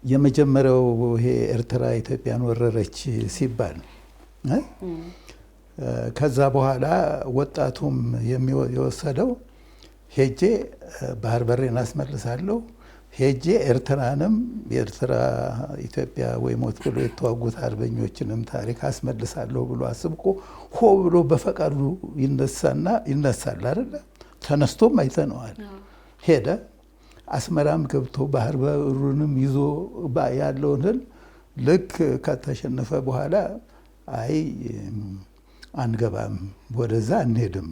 የመጀመሪያው ይሄ ኤርትራ ኢትዮጵያን ወረረች ሲባል ከዛ በኋላ ወጣቱም የወሰደው ሄጄ ባህር በሬን አስመልሳለሁ፣ ሄጄ ኤርትራንም የኤርትራ ኢትዮጵያ ወይ ሞት ብሎ የተዋጉት አርበኞችንም ታሪክ አስመልሳለሁ ብሎ አስብቆ ሆ ብሎ በፈቃዱ ይነሳል አይደለ? ተነስቶም አይተነዋል። ሄደ። አስመራም ገብቶ ባህር በሩንም ይዞ ያለውን ህል ልክ ከተሸነፈ በኋላ አይ አንገባም፣ ወደዛ አንሄድም፣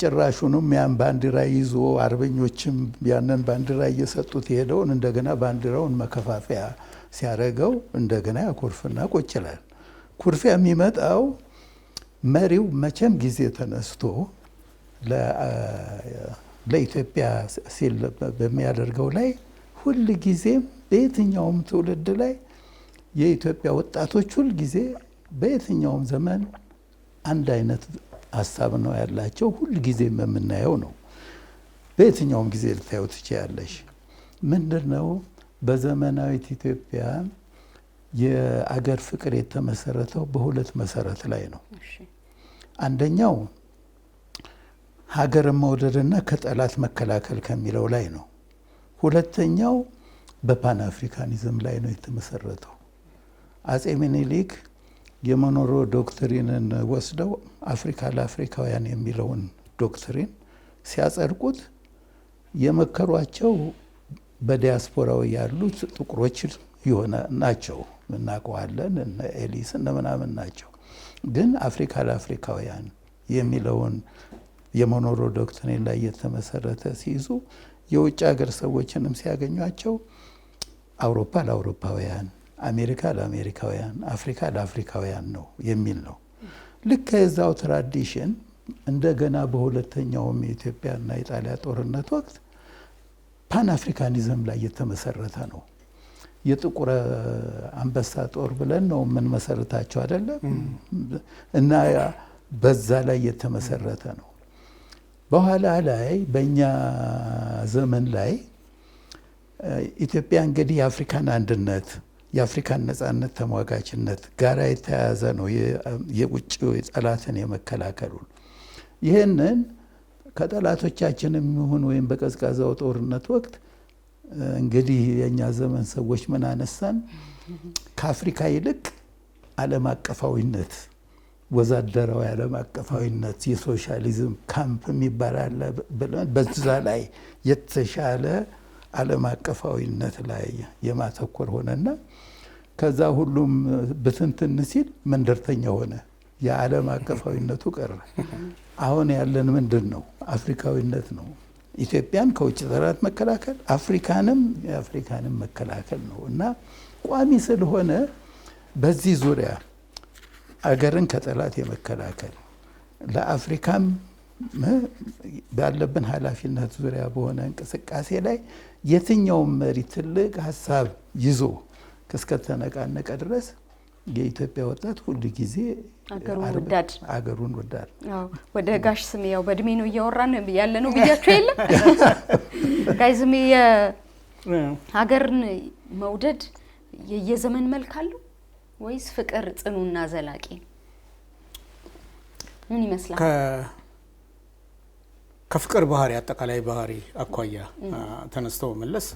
ጭራሹንም ያን ባንዲራ ይዞ አርበኞችም ያንን ባንዲራ እየሰጡት የሄደውን እንደገና ባንዲራውን መከፋፈያ ሲያደርገው እንደገና ያኮርፍና ቁጭ ይላል። ኩርፊያ የሚመጣው መሪው መቼም ጊዜ ተነስቶ ለኢትዮጵያ ሲል በሚያደርገው ላይ ሁል ጊዜም በየትኛውም ትውልድ ላይ የኢትዮጵያ ወጣቶች ሁል ጊዜ በየትኛውም ዘመን አንድ አይነት ሀሳብ ነው ያላቸው። ሁል ጊዜም የምናየው ነው። በየትኛውም ጊዜ ልታዩ ትችያለሽ። ምንድን ነው በዘመናዊት ኢትዮጵያ የአገር ፍቅር የተመሰረተው በሁለት መሰረት ላይ ነው። አንደኛው ሀገርን መውደድና ከጠላት መከላከል ከሚለው ላይ ነው። ሁለተኛው በፓን አፍሪካኒዝም ላይ ነው የተመሰረተው። አጼ ምኒልክ የሞኖሮ ዶክትሪንን ወስደው አፍሪካ ለአፍሪካውያን የሚለውን ዶክትሪን ሲያጸድቁት የመከሯቸው በዲያስፖራው ያሉት ጥቁሮች የሆነ ናቸው፣ እናውቀዋለን፣ እነ ኤሊስ እነ ምናምን ናቸው። ግን አፍሪካ ለአፍሪካውያን የሚለውን የሞኖሮ ዶክትሪን ላይ የተመሰረተ ሲይዙ የውጭ ሀገር ሰዎችንም ሲያገኟቸው አውሮፓ ለአውሮፓውያን፣ አሜሪካ ለአሜሪካውያን፣ አፍሪካ ለአፍሪካውያን ነው የሚል ነው። ልክ ከዛው ትራዲሽን እንደገና በሁለተኛውም የኢትዮጵያና የጣሊያ ጦርነት ወቅት ፓን አፍሪካኒዝም ላይ የተመሰረተ ነው። የጥቁር አንበሳ ጦር ብለን ነው የምንመሰርታቸው አይደለም እና በዛ ላይ የተመሰረተ ነው። በኋላ ላይ በእኛ ዘመን ላይ ኢትዮጵያ እንግዲህ የአፍሪካን አንድነት የአፍሪካን ነጻነት ተሟጋችነት ጋራ የተያያዘ ነው። የውጭ ጠላትን የመከላከሉ ይህንን ከጠላቶቻችን የሚሆን ወይም በቀዝቃዛው ጦርነት ወቅት እንግዲህ የእኛ ዘመን ሰዎች ምን አነሳን? ከአፍሪካ ይልቅ ዓለም አቀፋዊነት፣ ወዛደራዊ ዓለም አቀፋዊነት፣ የሶሻሊዝም ካምፕ የሚባል አለ ብለን በዛ ላይ የተሻለ ዓለም አቀፋዊነት ላይ የማተኮር ሆነና ከዛ ሁሉም ብትንትን ሲል መንደርተኛ ሆነ። የዓለም አቀፋዊነቱ ቀረ። አሁን ያለን ምንድን ነው? አፍሪካዊነት ነው። ኢትዮጵያን ከውጭ ጠላት መከላከል፣ አፍሪካንም የአፍሪካንም መከላከል ነው እና ቋሚ ስለሆነ በዚህ ዙሪያ አገርን ከጠላት የመከላከል ለአፍሪካም ባለብን ኃላፊነት ዙሪያ በሆነ እንቅስቃሴ ላይ የትኛውም መሪ ትልቅ ሀሳብ ይዞ እስከተነቃነቀ ድረስ የኢትዮጵያ ወጣት ሁል ጊዜ አገሩን ወዳድ። ወደ ጋሽ ስሜ ያው በእድሜ ነው እያወራን ያለ ነው ብያችሁ የለም ጋሽ ስሜ የሀገርን መውደድ የየዘመን መልክ አለው ወይስ ፍቅር ጽኑና ዘላቂ ምን ይመስላል? ከፍቅር ባህሪ አጠቃላይ ባህሪ አኳያ ተነስተው መለስ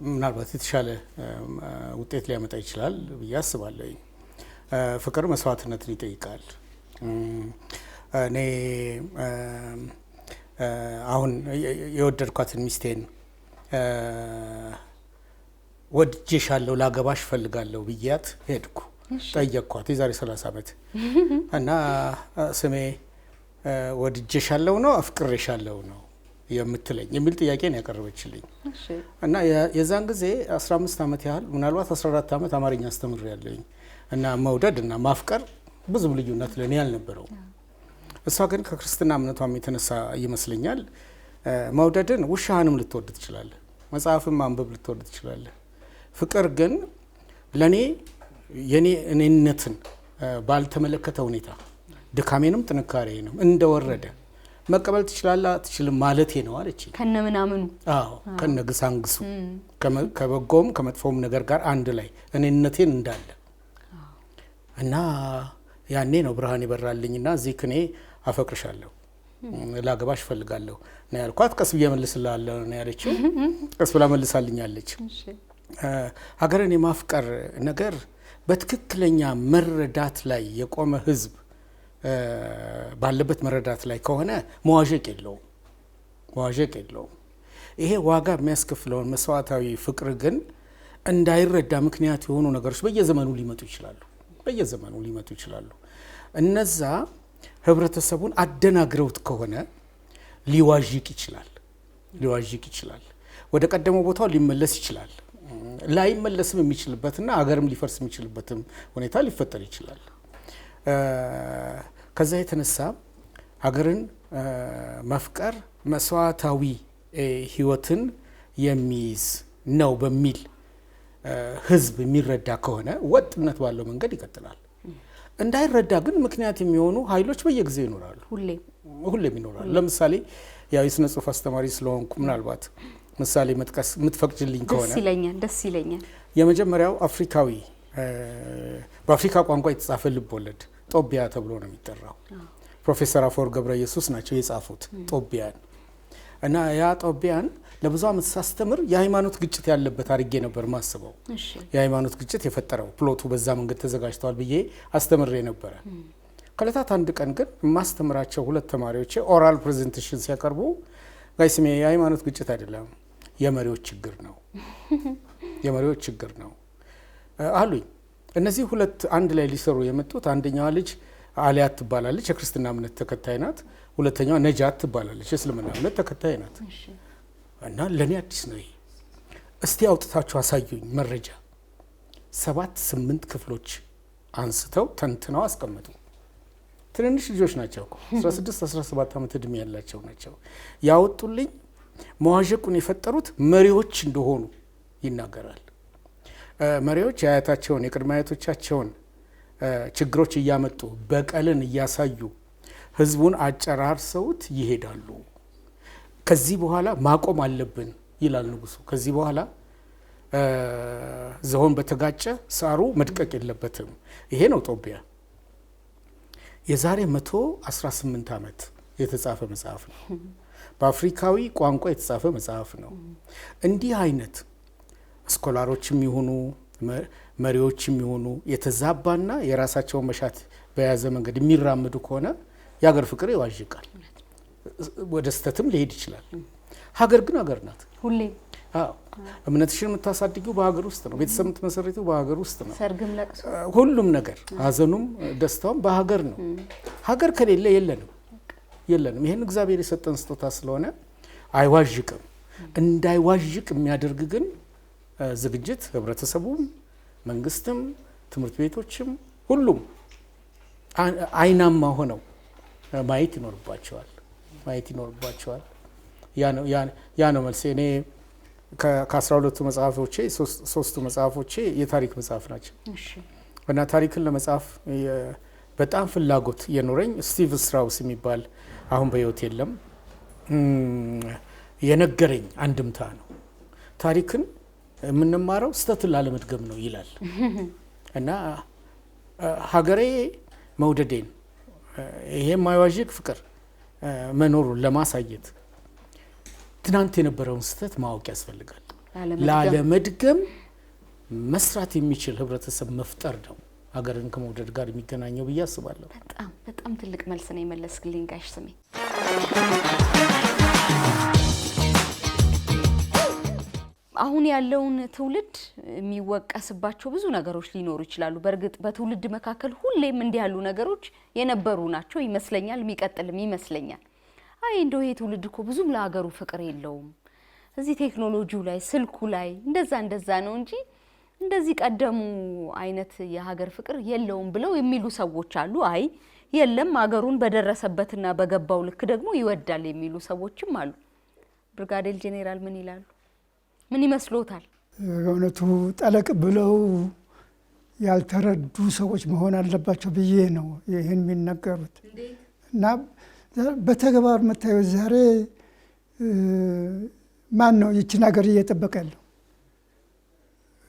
ምናልባት የተሻለ ውጤት ሊያመጣ ይችላል ብዬ አስባለሁ። ፍቅር መስዋዕትነትን ይጠይቃል። እኔ አሁን የወደድኳትን ሚስቴን ወድጄሻለሁ ላገባሽ ፈልጋለሁ ብያት ሄድኩ። ጠየቅኳት የዛሬ 30 ዓመት እና ስሜ ወድጄሻለሁ ነው አፍቅሬሻለሁ ነው የምትለኝ የሚል ጥያቄ ነው ያቀረበችልኝ። እና የዛን ጊዜ 15 ዓመት ያህል ምናልባት 14 ዓመት አማርኛ አስተምሬያለሁኝ እና መውደድ እና ማፍቀር ብዙም ልዩነት ለኔ ያልነበረው። እሷ ግን ከክርስትና እምነቷም የተነሳ ይመስለኛል መውደድን ውሻህንም ልትወድ ትችላለህ፣ መጽሐፍን ማንበብ ልትወድ ትችላለህ። ፍቅር ግን ለኔ የኔ እኔነትን ባልተመለከተ ሁኔታ ድካሜንም ጥንካሬንም እንደወረደ መቀበል ትችላለህ አትችልም ማለቴ ነው አለች። ከነ ምናምኑ አዎ ከነ ግሳንግሱ ከበጎም ከመጥፎም ነገር ጋር አንድ ላይ እኔነቴን እንዳለ እና ያኔ ነው ብርሃን ይበራልኝና እዚህ ክኔ አፈቅርሻለሁ ላገባሽ ፈልጋለሁ ነው ያልኳት። ቀስ ብዬ መልስልሃለሁ ነው ያለችው። ቀስ ብላ መልሳልኛለች። ሀገርን የማፍቀር ነገር በትክክለኛ መረዳት ላይ የቆመ ህዝብ ባለበት መረዳት ላይ ከሆነ መዋዠቅ የለውም። ይሄ ዋጋ የሚያስከፍለውን መስዋዕታዊ ፍቅር ግን እንዳይረዳ ምክንያት የሆኑ ነገሮች በየዘመኑ ሊመጡ ይችላሉ። እነዛ ህብረተሰቡን አደናግረውት ከሆነ ሊዋዥቅ ይችላል። ወደ ቀደመው ቦታው ሊመለስ ይችላል። ላይመለስም የሚችልበትና አገርም ሊፈርስ የሚችልበትም ሁኔታ ሊፈጠር ይችላል። ከዛ የተነሳ ሀገርን መፍቀር መስዋዕታዊ ህይወትን የሚይዝ ነው በሚል ህዝብ የሚረዳ ከሆነ ወጥነት ባለው መንገድ ይቀጥላል። እንዳይረዳ ግን ምክንያት የሚሆኑ ኃይሎች በየጊዜው ይኖራሉ፣ ሁሌም ይኖራሉ። ለምሳሌ ያው የስነ ጽሁፍ አስተማሪ ስለሆንኩ ምናልባት ምሳሌ መጥቀስ የምትፈቅጅልኝ ከሆነ ደስ ይለኛል። የመጀመሪያው አፍሪካዊ በአፍሪካ ቋንቋ የተጻፈ ልብ ወለድ ጦቢያ ተብሎ ነው የሚጠራው። ፕሮፌሰር አፈወርቅ ገብረ ኢየሱስ ናቸው የጻፉት ጦቢያን። እና ያ ጦቢያን ለብዙ ዓመት ሳስተምር የሃይማኖት ግጭት ያለበት አድርጌ ነበር ማስበው። የሃይማኖት ግጭት የፈጠረው ፕሎቱ በዛ መንገድ ተዘጋጅተዋል ብዬ አስተምሬ ነበረ። ከለታት አንድ ቀን ግን የማስተምራቸው 2 ተማሪዎች ኦራል ፕሬዘንቴሽን ሲያቀርቡ ጋይስሜ የሃይማኖት ግጭት አይደለም የመሪዎች ችግር ነው የመሪዎች ችግር ነው አሉኝ። እነዚህ 2 አንድ ላይ ሊሰሩ የመጡት አንደኛዋ ልጅ አሊያት ትባላለች፣ የክርስትና እምነት ተከታይ ናት። ሁለተኛዋ ነጃት ትባላለች፣ የእስልምና እምነት ተከታይ ናት። እና ለኔ አዲስ ነው። እስቲ አውጥታችሁ አሳዩኝ መረጃ። 7-8 ክፍሎች አንስተው ተንትነው አስቀመጡ። ትንንሽ ልጆች ናቸው፣ 16-17 ዓመት እድሜ ያላቸው ናቸው። ያወጡልኝ መዋዠቁን የፈጠሩት መሪዎች እንደሆኑ ይናገራል። መሪዎች የአያታቸውን የቅድመ አያቶቻቸውን ችግሮች እያመጡ በቀልን እያሳዩ ህዝቡን አጨራርሰውት ይሄዳሉ። ከዚህ በኋላ ማቆም አለብን ይላል ንጉሱ። ከዚህ በኋላ ዝሆን በተጋጨ ሳሩ መድቀቅ የለበትም። ይሄ ነው ጦቢያ። የዛሬ 118 ዓመት የተጻፈ መጽሐፍ ነው። በአፍሪካዊ ቋንቋ የተጻፈ መጽሐፍ ነው። እንዲህ አይነት ስኮላሮችም ይሁኑ መሪዎችም ይሁኑ የተዛባና የራሳቸውን መሻት በያዘ መንገድ የሚራመዱ ከሆነ የሀገር ፍቅር ይዋዥቃል፣ ወደ ስተትም ሊሄድ ይችላል። ሀገር ግን ሀገር ናት ሁሌ። እምነትሽን የምታሳድጊው በሀገር ውስጥ ነው። ቤተሰብ የምትመሰርቲው በሀገር ውስጥ ነው። ሰርግም ለቅሶ፣ ሁሉም ነገር ሀዘኑም ደስታውም በሀገር ነው። ሀገር ከሌለ የለንም። ይህን እግዚአብሔር የሰጠን ስጦታ ስለሆነ አይዋዥቅም። እንዳይዋዥቅ የሚያደርግ ግን ዝግጅት ህብረተሰቡም፣ መንግስትም፣ ትምህርት ቤቶችም ሁሉም አይናማ ሆነው ማየት ይኖርባቸዋል። ያ ነው መልሴ። እኔ ከ12ቱ መጽሐፎቼ 3ቱ መጽሐፎቼ የታሪክ መጽሐፍ ናቸው እና ታሪክን ለመጻፍ በጣም ፍላጎት የኖረኝ ስቲቭ ስትራውስ የሚባል አሁን በህይወት የለም የነገረኝ አንድምታ ነው። ታሪክን የምንማረው ስተትን ላለመድገም ነው ይላል እና ሀገሬ መውደዴን ይሄ የማይዋዥቅ ፍቅር መኖሩን ለማሳየት ትናንት የነበረውን ስተት ማወቅ ያስፈልጋል። ላለመድገም መስራት የሚችል ህብረተሰብ መፍጠር ነው ሀገርን ከመውደድ ጋር የሚገናኘው ብዬ አስባለሁ። በጣም ትልቅ መልስ ነው የመለስክልኝ ጋሽ ስሜ። አሁን ያለውን ትውልድ የሚወቀስባቸው ብዙ ነገሮች ሊኖሩ ይችላሉ። በእርግጥ በትውልድ መካከል ሁሌም እንዲህ ያሉ ነገሮች የነበሩ ናቸው ይመስለኛል፣ የሚቀጥልም ይመስለኛል። አይ እንደው ይሄ ትውልድ እኮ ብዙም ለሀገሩ ፍቅር የለውም፣ እዚህ ቴክኖሎጂው ላይ ስልኩ ላይ እንደዛ ነው እንጂ እንደዚህ ቀደሙ አይነት የሀገር ፍቅር የለውም ብለው የሚሉ ሰዎች አሉ። አይ የለም ሀገሩን በደረሰበትና በገባው ልክ ደግሞ ይወዳል የሚሉ ሰዎችም አሉ። ብርጋዴር ጄኔራል ምን ይላሉ? ምን ይመስሎታል? እውነቱ ጠለቅ ብለው ያልተረዱ ሰዎች መሆን አለባቸው ብዬ ነው ይህን የሚናገሩት እና በተግባር መታየት ዛሬ ማን ነው ይችን ሀገር እየጠበቀ ያለው?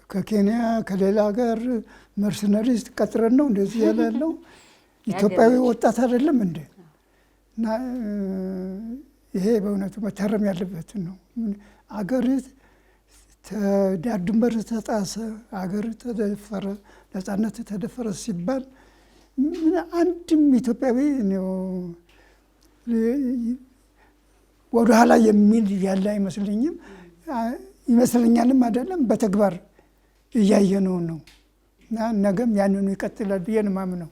ከኬንያ ከሌላ ሀገር መርሰነሪስ ቀጥረን ነው እንደዚህ ያለ ያለው? ኢትዮጵያዊ ወጣት አይደለም እንዴ? እና ይሄ በእውነቱ መታረም ያለበት ነው። አገር ዳር ድንበር ተጣሰ፣ አገር ተደፈረ፣ ነፃነት ተደፈረ ሲባል አንድም ኢትዮጵያዊ ነው ወደ ኋላ የሚል ያለ አይመስለኝም። ይመስለኛልም አይደለም፣ በተግባር እያየነው ነው እና ነገም ያንኑ ይቀጥላል ብዬ ነው የማምነው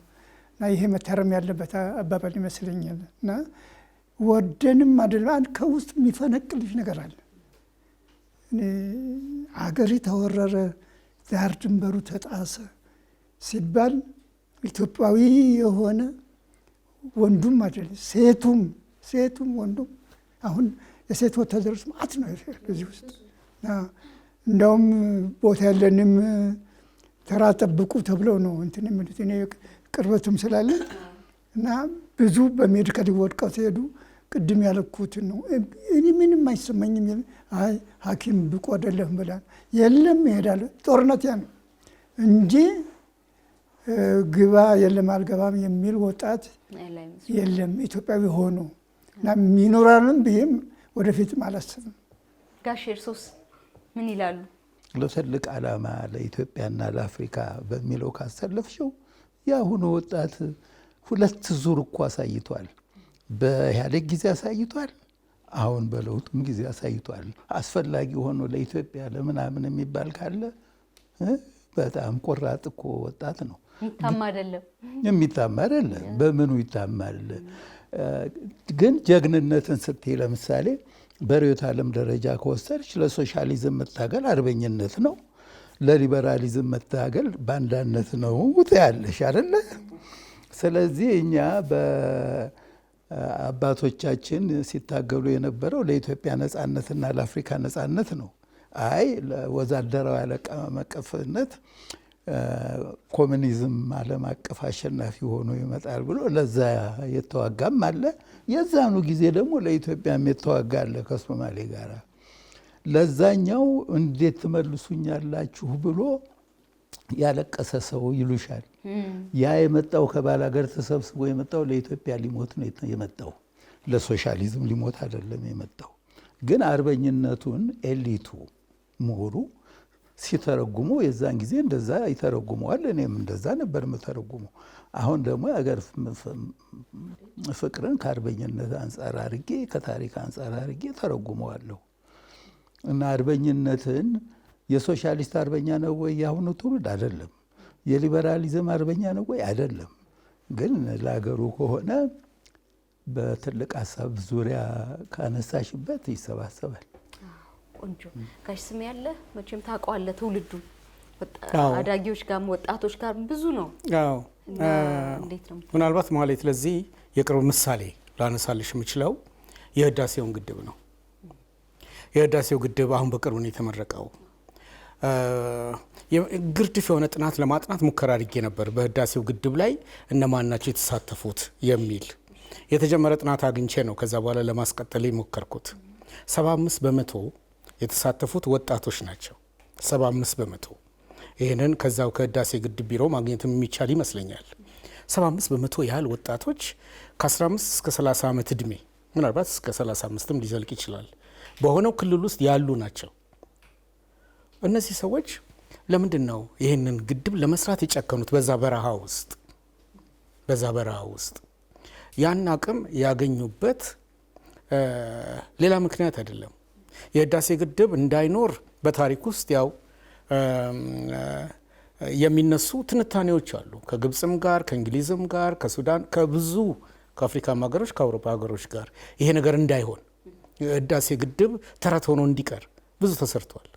እና ይሄ መታረም ያለበት አባባል ይመስለኛል። እና ወደንም አይደለም ከውስጥ የሚፈነቅልሽ ነገር አለ። አገሪ ተወረረ፣ ዳር ድንበሩ ተጣሰ ሲባል ኢትዮጵያዊ የሆነ ወንዱም አይደለም ሴቱም ወንዱም አሁን የሴት ወታደሮች ማት ነው እዚህ ውስጥ። እንደውም ቦታ ያለንም ተራ ጠብቁ ተብለው ነው እንትን የሚሉት። እኔ ቅርበቱም ስላለን እና ብዙ በሜዲካል ወድቀው ሲሄዱ ቅድም ያለኩትን ነው። እኔ ምንም አይሰማኝም። አይ ሐኪም ብቁ አይደለም ብላ የለም ይሄዳል። ጦርነት ያ ነው እንጂ ግባ የለም አልገባም የሚል ወጣት የለም ኢትዮጵያዊ ሆኖ እና ሚኖራልን ብዬም ወደፊትም አላስብም። ጋሽ እርሶስ ምን ይላሉ? ለትልቅ ዓላማ ለኢትዮጵያና ለአፍሪካ በሚለው ካሰለፍሽው የአሁኑ ወጣት 2 ዙር እኮ አሳይቷል። በኢህአዴግ ጊዜ አሳይቷል። አሁን በለውጡም ጊዜ አሳይቷል። አስፈላጊ ሆኖ ለኢትዮጵያ ለምናምን የሚባል ካለ በጣም ቆራጥ እኮ ወጣት ነው። የሚታማ አይደለም። የሚታማ አይደለም። በምኑ ይታማል? ግን ጀግንነትን ስትይ ለምሳሌ በርዕዮተ ዓለም ደረጃ ከወሰድሽ ለሶሻሊዝም መታገል አርበኝነት ነው፣ ለሊበራሊዝም መታገል ባንዳነት ነው ትያለሽ አይደለ? ስለዚህ እኛ በአባቶቻችን ሲታገሉ የነበረው ለኢትዮጵያ ነጻነትና ለአፍሪካ ነጻነት ነው። አይ ለወዛደራዊ ዓለም አቀፍነት ኮሚኒዝም ዓለም አቀፍ አሸናፊ ሆኖ ይመጣል ብሎ ለዛ የተዋጋም አለ። የዛኑ ጊዜ ደግሞ ለኢትዮጵያም የተዋጋ አለ ከሶማሌ ጋር። ለዛኛው እንዴት ትመልሱኛላችሁ ብሎ ያለቀሰ ሰው ይሉሻል። ያ የመጣው ከባል ሀገር ተሰብስቦ የመጣው ለኢትዮጵያ ሊሞት ነው የመጣው፣ ለሶሻሊዝም ሊሞት አይደለም የመጣው። ግን አርበኝነቱን ኤሊቱ ምሁሩ ሲተረጉሙ የዛን ጊዜ እንደዛ ይተረጉመዋል። እኔም እንደዛ ነበር የምተረጉመው። አሁን ደግሞ የሀገር ፍቅርን ከአርበኝነት አንጻር አድርጌ ከታሪክ አንጻር አድርጌ ተረጉመዋለሁ። እና አርበኝነትን የሶሻሊስት አርበኛ ነው ወይ የአሁኑ ትውልድ? አይደለም። የሊበራሊዝም አርበኛ ነው ወይ? አይደለም። ግን ለሀገሩ ከሆነ በትልቅ ሀሳብ ዙሪያ ካነሳሽበት ይሰባሰባል። ቆንጆ ጋሽ ስሜ ያለ መቼም ታውቀዋለህ፣ ትውልዱ አዳጊዎች ጋር ወጣቶች ጋር ብዙ ነው። እንዴት ነው? ምናልባት ማለት ለዚህ የቅርብ ምሳሌ ላነሳልሽ የምችለው የህዳሴውን ግድብ ነው። የህዳሴው ግድብ አሁን በቅርቡ ነው የተመረቀው። ግርድፍ የሆነ ጥናት ለማጥናት ሙከራ አድርጌ ነበር። በህዳሴው ግድብ ላይ እነማን ናቸው የተሳተፉት የሚል የተጀመረ ጥናት አግኝቼ ነው ከዛ በኋላ ለማስቀጠል የሞከርኩት። 75 በመቶ የተሳተፉት ወጣቶች ናቸው። 75 በመቶ። ይህንን ከዛው ከህዳሴ ግድብ ቢሮ ማግኘት የሚቻል ይመስለኛል። 75 በመቶ ያህል ወጣቶች ከ15 እስከ 30 ዓመት ዕድሜ ምናልባት እስከ 35ም ሊዘልቅ ይችላል በሆነው ክልል ውስጥ ያሉ ናቸው። እነዚህ ሰዎች ለምንድን ነው ይህንን ግድብ ለመስራት የጨከኑት? በዛ በረሃ ውስጥ ያን አቅም ያገኙበት ሌላ ምክንያት አይደለም። የህዳሴ ግድብ እንዳይኖር በታሪክ ውስጥ ያው የሚነሱ ትንታኔዎች አሉ። ከግብፅም ጋር፣ ከእንግሊዝም ጋር፣ ከሱዳን፣ ከብዙ ከአፍሪካ ሀገሮች፣ ከአውሮፓ ሀገሮች ጋር ይሄ ነገር እንዳይሆን የህዳሴ ግድብ ተረት ሆኖ እንዲቀር ብዙ ተሰርቷል።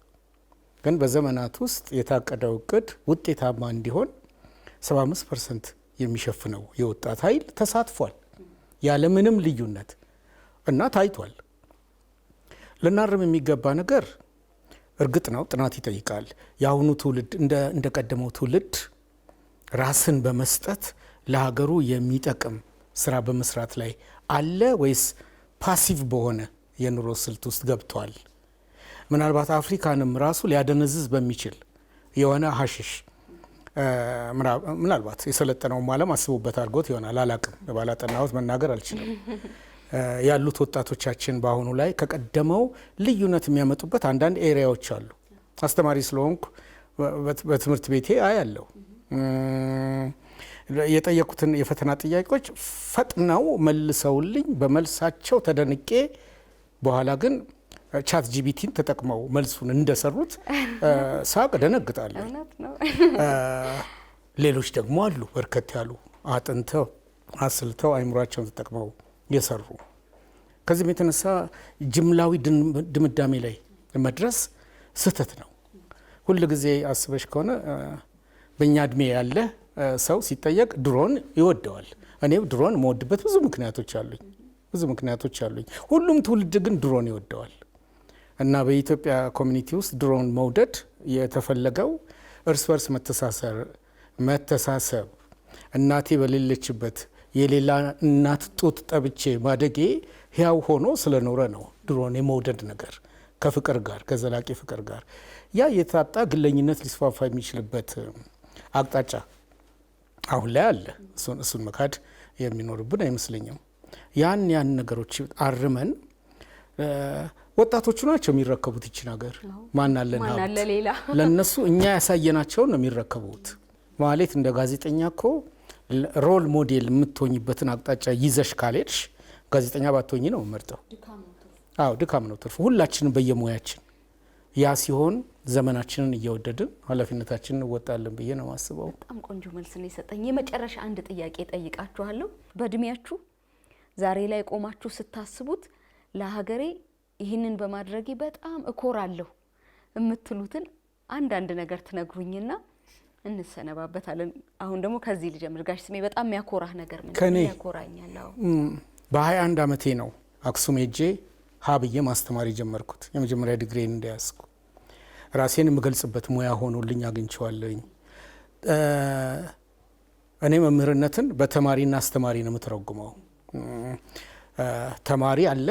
ግን በዘመናት ውስጥ የታቀደው እቅድ ውጤታማ እንዲሆን 75% የሚሸፍነው የወጣት ኃይል ተሳትፏል ያለምንም ልዩነት እና ታይቷል። ልናርም የሚገባ ነገር እርግጥ ነው ጥናት ይጠይቃል። የአሁኑ ትውልድ እንደ ቀደመው ትውልድ ራስን በመስጠት ለሀገሩ የሚጠቅም ስራ በመስራት ላይ አለ ወይስ ፓሲቭ በሆነ የኑሮ ስልት ውስጥ ገብቷል? ምናልባት አፍሪካንም ራሱ ሊያደነዝዝ በሚችል የሆነ ሀሽሽ ምናልባት የሰለጠነውም ዓለም አስቡበት አድርጎት ይሆናል። አላቅም፣ ባላጠናሁት መናገር አልችልም። ያሉት ወጣቶቻችን በአሁኑ ላይ ከቀደመው ልዩነት የሚያመጡበት አንዳንድ ኤሪያዎች አሉ። አስተማሪ ስለሆንኩ በትምህርት ቤቴ አያለሁ። የጠየቁትን የፈተና ጥያቄዎች ፈጥነው መልሰውልኝ በመልሳቸው ተደንቄ በኋላ ግን ቻት ጂቢቲን ተጠቅመው መልሱን እንደሰሩት ሳቅ ደነግጣለሁ። ሌሎች ደግሞ አሉ በርከት ያሉ አጥንተው አስልተው አይምሯቸውን ተጠቅመው የሰሩ። ከዚህም የተነሳ ጅምላዊ ድምዳሜ ላይ መድረስ ስህተት ነው። ሁል ጊዜ አስበሽ ከሆነ በእኛ እድሜ ያለ ሰው ሲጠየቅ ድሮን ይወደዋል። እኔ ድሮን መወድበት ብዙ ምክንያቶች አሉኝ። ሁሉም ትውልድ ግን ድሮን ይወደዋል። እና በኢትዮጵያ ኮሚኒቲ ውስጥ ድሮን መውደድ የተፈለገው እርስ በርስ መተሳሰብ፣ እናቴ በሌለችበት የሌላ እናት ጡት ጠብቼ ማደጌ ሕያው ሆኖ ስለኖረ ነው። ድሮን የመውደድ ነገር ከፍቅር ጋር ከዘላቂ ፍቅር ጋር ያ የታጣ ግለኝነት ሊስፋፋ የሚችልበት አቅጣጫ አሁን ላይ አለ። እሱን መካድ የሚኖርብን አይመስለኝም። ያን ነገሮች አርመን ወጣቶቹ ናቸው የሚረከቡት ይችን ሀገር። ማን አለን ሀብት ለነሱ እኛ ያሳየናቸውን ነው የሚረከቡት። ማለት እንደ ጋዜጠኛ እኮ ሮል ሞዴል የምትሆኝበትን አቅጣጫ ይዘሽ ካልሄድሽ ጋዜጠኛ ባትሆኝ ነው መርጠው። ድካም ነው ትርፉ። ሁላችንም በየሙያችን ያ ሲሆን ዘመናችንን እየወደድን ኃላፊነታችንን እንወጣለን ብዬ ነው ማስበው። በጣም ቆንጆ መልስ ነው የሰጠኝ። የመጨረሻ አንድ ጥያቄ ጠይቃችኋለሁ። በእድሜያችሁ ዛሬ ላይ ቆማችሁ ስታስቡት ለሀገሬ ይህንን በማድረጌ በጣም እኮራለሁ የምትሉትን አንዳንድ ነገር ትነግሩኝና እንሰነባበታለን። አሁን ደግሞ ከዚህ ልጀምር። ጋሽ ስሜ በጣም የሚያኮራህ ነገር ምን ያኮራኛል? በ21 ዓመቴ ነው አክሱም ሄጄ ሀብዬ ማስተማር የጀመርኩት። የመጀመሪያ ዲግሪን እንደያዝኩ ራሴን የምገልጽበት ሙያ ሆኖልኝ አግኝቼዋለሁኝ። እኔ መምህርነትን በተማሪና አስተማሪ ነው የምተረጉመው። ተማሪ አለ፣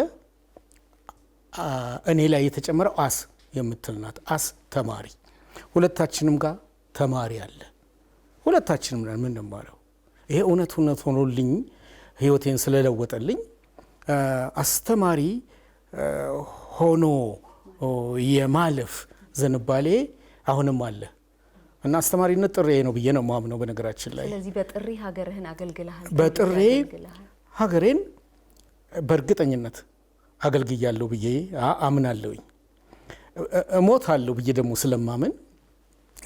እኔ ላይ የተጨመረው አስ የምትል ናት። አስ ተማሪ፣ ሁለታችንም ጋር ተማሪ አለ። ሁለታችንም ነን የምንማረው። ይሄ እውነት ሆኖልኝ ህይወቴን ስለለወጠልኝ አስተማሪ ሆኖ የማለፍ ዝንባሌ አሁንም አለ እና አስተማሪነት ጥሬ ነው ብዬ ነው ማምነው። በነገራችን ላይ ስለዚህ በጥሬ ሀገርህን አገልግለሃል። በጥሬ ሀገሬን በእርግጠኝነት አገልግያለሁ ብዬ አምናለሁኝ። እሞታለሁ ብዬ ደግሞ ስለማምን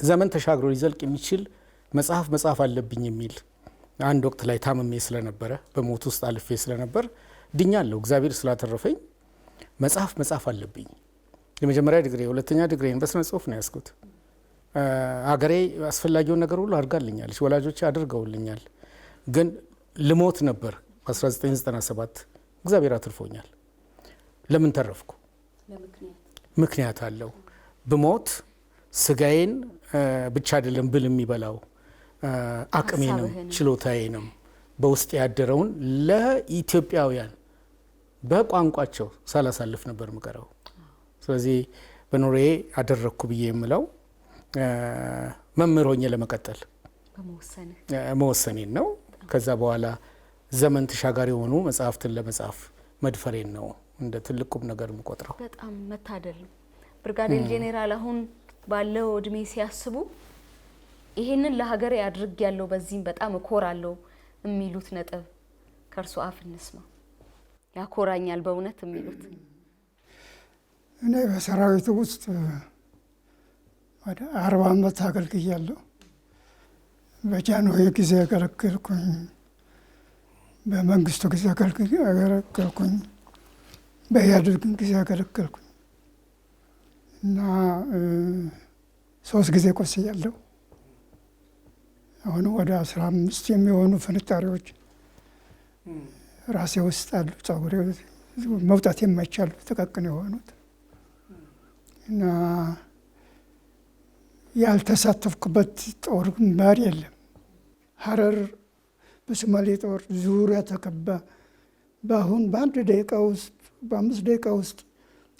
ዘመን ተሻግሮ ሊዘልቅ የሚችል መጽሐፍ አለብኝ የሚል አንድ ወቅት ላይ ታምሜ ስለነበረ በሞት ውስጥ አልፌ ስለነበር ድኛለሁ። እግዚአብሔር ስላተረፈኝ መጽሐፍ አለብኝ። የመጀመሪያ ዲግሪ፣ ሁለተኛ ዲግሪን በስነ ጽሁፍ ነው ያስኩት። አገሬ አስፈላጊውን ነገር ሁሉ አድርጋልኛለች፣ ወላጆች አድርገውልኛል። ግን ልሞት ነበር በ1997 እግዚአብሔር አትርፎኛል። ለምን ተረፍኩ? ምክንያት አለው። ብሞት ስጋዬን ብቻ አይደለም ብል የሚበላው አቅሜንም ችሎታዬንም በውስጥ ያደረውን ለኢትዮጵያውያን በቋንቋቸው ሳላሳልፍ ነበር ምቀረው። ስለዚህ በኑሬ አደረግኩ ብዬ የምለው መምህር ሆኜ ለመቀጠል መወሰኔን ነው። ከዛ በኋላ ዘመን ተሻጋሪ የሆኑ መጽሐፍትን ለመጻፍ መድፈሬን ነው እንደ ትልቅ ቁም ነገር የምቆጥረው። በጣም መታደል ነው። ብርጋዴር ጄኔራል አሁን ባለው እድሜ ሲያስቡ ይሄንን ለሀገሬ አድርግ ያለው በዚህም በጣም እኮራለሁ የሚሉት ነጥብ ከእርሱ አፍ እንስማ። ያኮራኛል በእውነት የሚሉት። እኔ በሰራዊቱ ውስጥ ወደ 40 ዓመት አገልግያለሁ። በጃንሆይ ጊዜ አገለገልኩኝ፣ በመንግስቱ ጊዜ አገለገልኩኝ፣ በኢህአዴግ ጊዜ አገለገልኩኝ እና 3 ጊዜ ቆስያለሁ። አሁን ወደ 15 የሚሆኑ ፍንጣሪዎች ራሴ ውስጥ አሉ። ጸጉሬ መውጣት የማይቻሉ ጥቃቅን የሆኑት እና ያልተሳተፍኩበት ጦር ግንባር የለም። ሀረር በሶማሌ ጦር ዙሪያ ተከባ በአሁን በ1 ደቂቃ ውስጥ በ5 ደቂቃ ውስጥ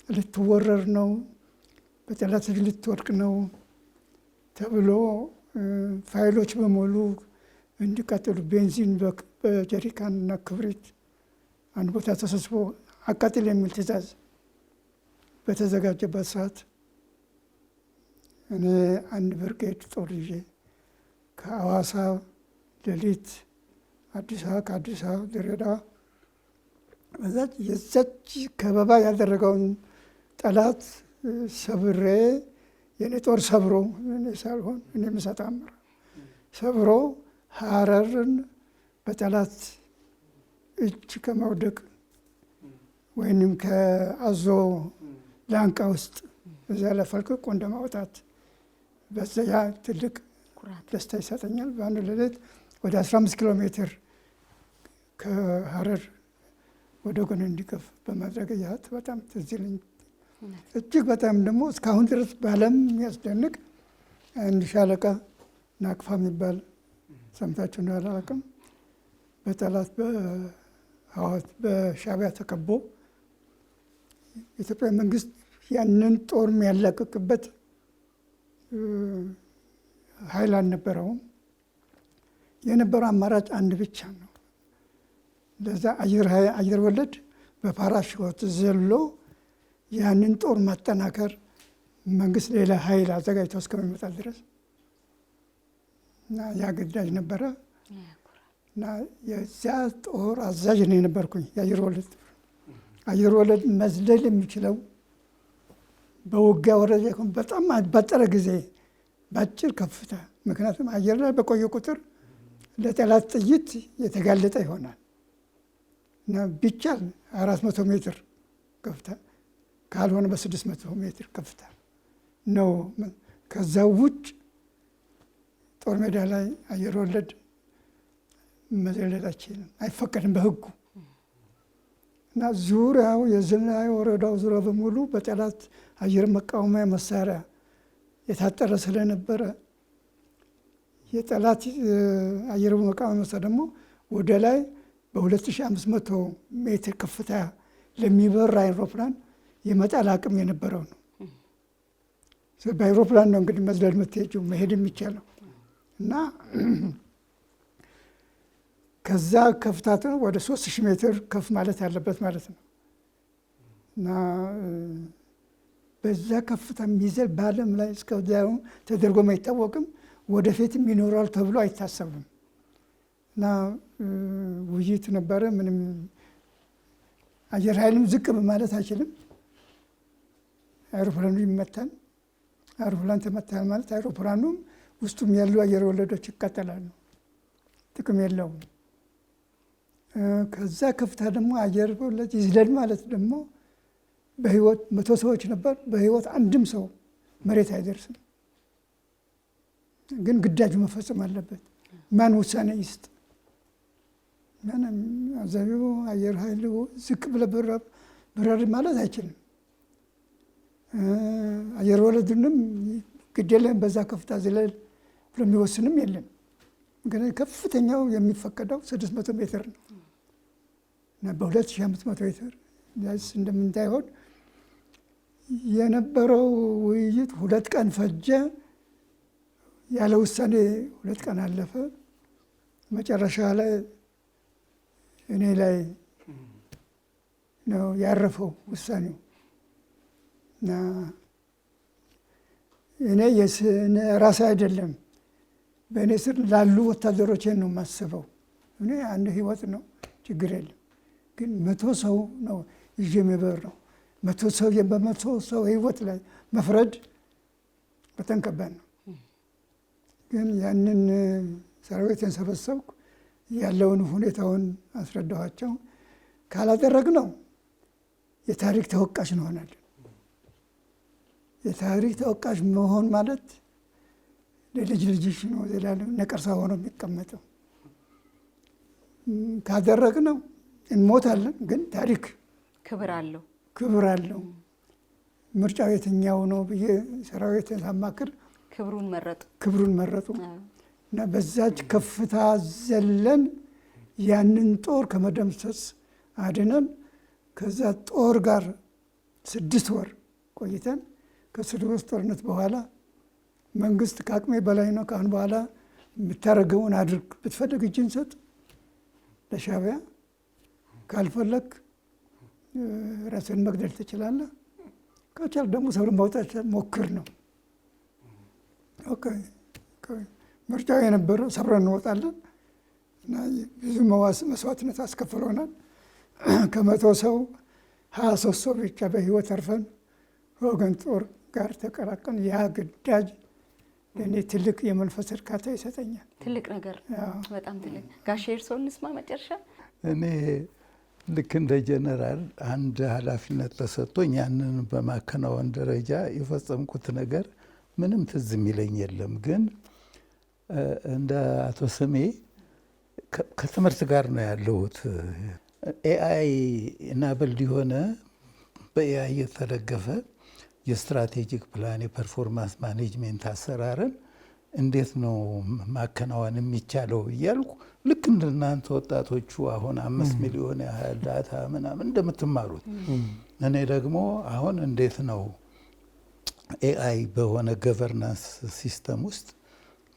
ልትወረር ነው፣ በጠላት ልትወድቅ ነው ተብሎ ፋይሎች በሙሉ እንዲቃጠሉ ቤንዚን በጀሪካንና ክብሪት አንድ ቦታ ተሰብስቦ አቃጥል የሚል ትዕዛዝ በተዘጋጀበት ሰዓት እኔ አንድ ብርጌድ ጦር ይዤ ከአዋሳ ሌሊት ከአዲስ አበባ ድሬዳዋ የዛች ከበባ ያደረገውን ጠላት ሰብሬ የኔ ጦር ሰብሮ እኔ ሳልሆን እኔ ምሰጣምር ሰብሮ ሀረርን በጠላት እጅ ከመውደቅ ወይንም ከአዞ ላንቃ ውስጥ በዚያ ለፈልቅቆ እንደማውጣት በዚያ ትልቅ ደስታ ይሰጠኛል። በአንድ ሌሊት ወደ 15 ኪሎ ሜትር ከሀረር ወደ ጎን እንዲገፍ በማድረግ ያህት በጣም ትዝ ይለኝ። እጅግ በጣም ደግሞ እስካሁን ድረስ በዓለም የሚያስደንቅ አንድ ሻለቃ ናቅፋ የሚባል ሰምታችሁ እንዳላቅም በጠላት በህወሓት በሻዕቢያ ተከቦ የኢትዮጵያ መንግስት ያንን ጦር የሚያላቅቅበት ኃይል አልነበረውም። የነበረው አማራጭ አንድ ብቻ ነው። ለዛ አየር ወለድ በፓራሹት ዘሎ ያንን ጦር ማጠናከር፣ መንግስት ሌላ ኃይል አዘጋጅቶ እስከሚመጣ ድረስ እና ያ ግዳጅ ነበረ እና የዚያ ጦር አዛዥ ነው የነበርኩኝ። አየር ወለድ መዝለል የሚችለው በውጊያ ወረዳ በጣም ባጠረ ጊዜ በአጭር ከፍታ፣ ምክንያቱም አየር ላይ በቆየ ቁጥር ለጠላት ጥይት የተጋለጠ ይሆናል እና ቢቻል 400 ሜትር ከፍታ ካልሆነ በ600 ሜትር ከፍታ ነው። ከዛ ውጭ ጦር ሜዳ ላይ አየር ወለድ መዘለላችን አይፈቀድም በህጉ እና ዙሪያው የዝላይ ወረዳው ዙሪያ በሙሉ በጠላት አየር መቃወሚያ መሳሪያ የታጠረ ስለነበረ የጠላት አየር መቃወሚያ መሳሪያ ደግሞ ወደ ላይ በ2500 ሜትር ከፍታ ለሚበር አይሮፕላን የመጣል አቅም የነበረው ነው። በአይሮፕላን ነው እንግዲህ መዝለል የምትሄጂው መሄድ የሚቻለው እና ከዛ ከፍታት ነው ወደ 3000 ሜትር ከፍ ማለት ያለበት ማለት ነው እና በዛ ከፍታ የሚዘል በዓለም ላይ እስከዚያው ተደርጎም አይታወቅም፣ ወደፊትም ይኖራል ተብሎ አይታሰብም። እና ውይይት ነበረ። ምንም አየር ኃይልም ዝቅ ማለት አይችልም። አይሮፕላኑ ይመታል። አይሮፕላን ተመታል ማለት አይሮፕላኑም ውስጡም ያሉ አየር ወለዶች ይቃጠላሉ፣ ጥቅም የለውም። ከዛ ከፍታ ደግሞ አየር ወለድ ይዝለል ማለት ደግሞ በህይወት 100 ሰዎች ነበር። በህይወት አንድም ሰው መሬት አይደርስም። ግን ግዳጁ መፈጸም አለበት። ማን ውሳኔ ይስጥ? አዛቢው አየር ኃይል ዝቅ ብለህ ብረር ማለት አይችልም። አየር ወለድንም ግድ የለም በዛ ከፍታ ዝለል ብሎ የሚወስንም የለም። ግን ከፍተኛው የሚፈቀደው 600 ሜትር ነው እና በ2500 ሜትር እንደምንታይሆን የነበረው ውይይት 2 ቀን ፈጀ። ያለ ውሳኔ 2 ቀን አለፈ። መጨረሻ ላይ እኔ ላይ ነው ያረፈው ውሳኔው እና እኔ ራሴ አይደለም በእኔ ስር ላሉ ወታደሮቼን ነው የማስበው። እኔ አንድ ህይወት ነው ችግር የለም፣ ግን 100 ሰው ነው ይዤ የምበረው። 100 ሰው ህይወት ላይ መፍረድ በጣም ከባድ ነው። ግን ያንን ሰራዊትን ሰበሰብኩ፣ ያለውን ሁኔታውን አስረዳኋቸው። ካላደረግነው የታሪክ ተወቃሽ እንሆናለን። የታሪክ ተወቃሽ መሆን ማለት ለልጅ ልጅሽ ነው ዘላለም ነቀርሳ ሆኖ የሚቀመጠው። ካደረግነው እንሞታለን፣ ግን ታሪክ ክብር አለው። ምርጫው የትኛው ነው ብዬ ሰራዊትን ሳማክር ክብሩን መረጡ እና በዛች ከፍታ ዘለን ያንን ጦር ከመደምሰስ አድነን ከዛ ጦር ጋር 6 ወር ቆይተን ከ6 ጦርነት በኋላ መንግስት ከአቅሜ በላይ ነው፣ ከአሁን በኋላ የምታደርገውን አድርግ፣ ብትፈልግ እጅን ሰጥ ለሻዕቢያ፣ ካልፈለግ ራስን መግደል ትችላለህ፣ ከቻልክ ደግሞ ሰብርን ማውጣት ሞክር ነው። ምርጫው የነበረው ሰብረን እንወጣለን እና ብዙ መስዋዕትነት አስከፍሎናል። ከ100 ሰው 23 ሰው ብቻ በህይወት ተርፈን ወገን ጦር ጋር ተቀላቀልን። ያ ግዳጅ ለእኔ ትልቅ የመንፈስ እርካታ ይሰጠኛል። ትልቅ ነገር፣ በጣም ትልቅ። ጋሼ እርስዎን እንስማ መጨረሻ። እኔ ልክ እንደ ጀነራል አንድ ኃላፊነት ተሰጥቶኝ ያንን በማከናወን ደረጃ የፈጸምኩት ነገር ምንም ትዝ የሚለኝ የለም። ግን እንደ አቶ ስሜ ከትምህርት ጋር ነው ያለሁት። ኤአይ ኢናብልድ የሆነ በኤአይ የተደገፈ የስትራቴጂክ ፕላን የፐርፎርማንስ ማኔጅሜንት አሰራርን እንዴት ነው ማከናወን የሚቻለው እያልኩ ልክ እንደናንተ ወጣቶቹ አሁን 5 ሚሊዮን ያህል ዳታ ምናምን እንደምትማሩት እኔ ደግሞ አሁን እንዴት ነው ኤአይ በሆነ ገቨርናንስ ሲስተም ውስጥ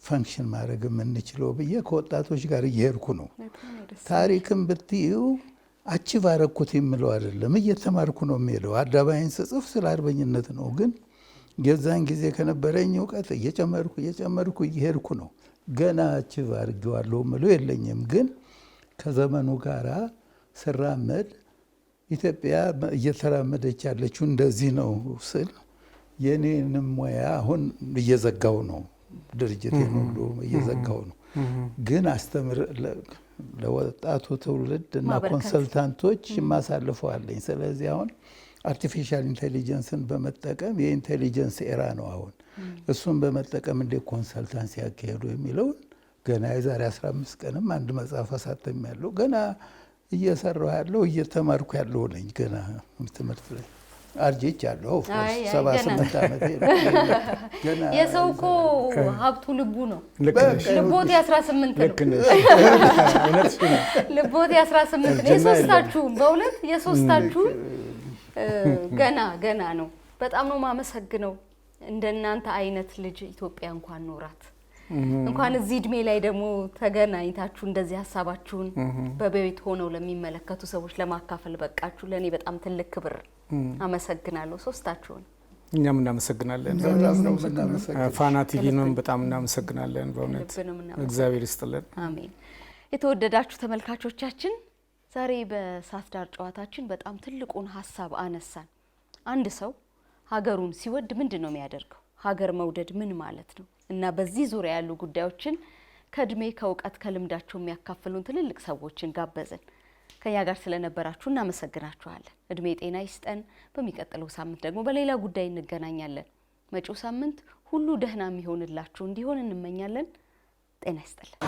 ፈንክሽን ማድረግ የምንችለው ብዬ ከወጣቶች ጋር እየሄድኩ ነው። ታሪክም ብትዩ አቺቭ አረኩት የምለው አይደለም፣ እየተማርኩ ነው የሚለው። አዳባይን ስጽፍ ስለ አርበኝነት ነው፣ ግን የዛን ጊዜ ከነበረኝ እውቀት እየጨመርኩ እየሄድኩ ነው። ገና አቺቭ አድርጌዋለሁ የምለው የለኝም፣ ግን ከዘመኑ ጋራ ስራመድ ኢትዮጵያ እየተራመደች ያለችው እንደዚህ ነው ስል የኔንም ሙያ አሁን እየዘጋው ነው፣ ድርጅቴን ሁሉ እየዘጋው ነው። ግን አስተምር ለወጣቱ ትውልድ እና ኮንሰልታንቶች ማሳልፈዋለኝ። ስለዚህ አሁን አርቲፊሻል ኢንቴሊጀንስን በመጠቀም የኢንቴሊጀንስ ኤራ ነው አሁን። እሱን በመጠቀም እንዴት ኮንሰልታንሲ ያካሄዱ የሚለውን ገና የዛሬ 15 ቀንም አንድ መጽሐፍ አሳትሜያለሁ። ገና እየሰራሁ ያለው እየተማርኩ ያለው ነኝ። ገና ትምህርት ላይ አርጅቻለሁ። 78 ዓመት ገና። የሰው እኮ ሀብቱ ልቡ ነው። ልቦት 18 ነው። ልቦት 18 ነው። የሶስታችሁም በእውነት የሶስታችሁም ገና ነው። በጣም ነው ማመሰግነው። እንደናንተ አይነት ልጅ ኢትዮጵያ እንኳን ኖራት። እንኳን እዚህ እድሜ ላይ ደግሞ ተገናኝታችሁ እንደዚህ ሀሳባችሁን በቤት ሆነው ለሚመለከቱ ሰዎች ለማካፈል በቃችሁ። ለኔ በጣም ትልቅ ክብር። አመሰግናለሁ ሶስታችሁን። እኛም እናመሰግናለን። ፋና ቲቪንም በጣም እናመሰግናለን። በእውነት እግዚአብሔር ይስጥልን። አሜን። የተወደዳችሁ ተመልካቾቻችን ዛሬ በሳት ዳር ጨዋታችን በጣም ትልቁን ሀሳብ አነሳን። አንድ ሰው ሀገሩን ሲወድ ምንድነው የሚያደርገው? ሀገር መውደድ ምን ማለት ነው? እና በዚህ ዙሪያ ያሉ ጉዳዮችን ከእድሜ ከእውቀት ከልምዳቸው የሚያካፍሉን ትልልቅ ሰዎችን ጋበዘን። ከኛ ጋር ስለነበራችሁ እናመሰግናችኋለን። እድሜ ጤና ይስጠን። በሚቀጥለው ሳምንት ደግሞ በሌላ ጉዳይ እንገናኛለን። መጪው ሳምንት ሁሉ ደህና የሚሆንላችሁ እንዲሆን እንመኛለን። ጤና ይስጥልን።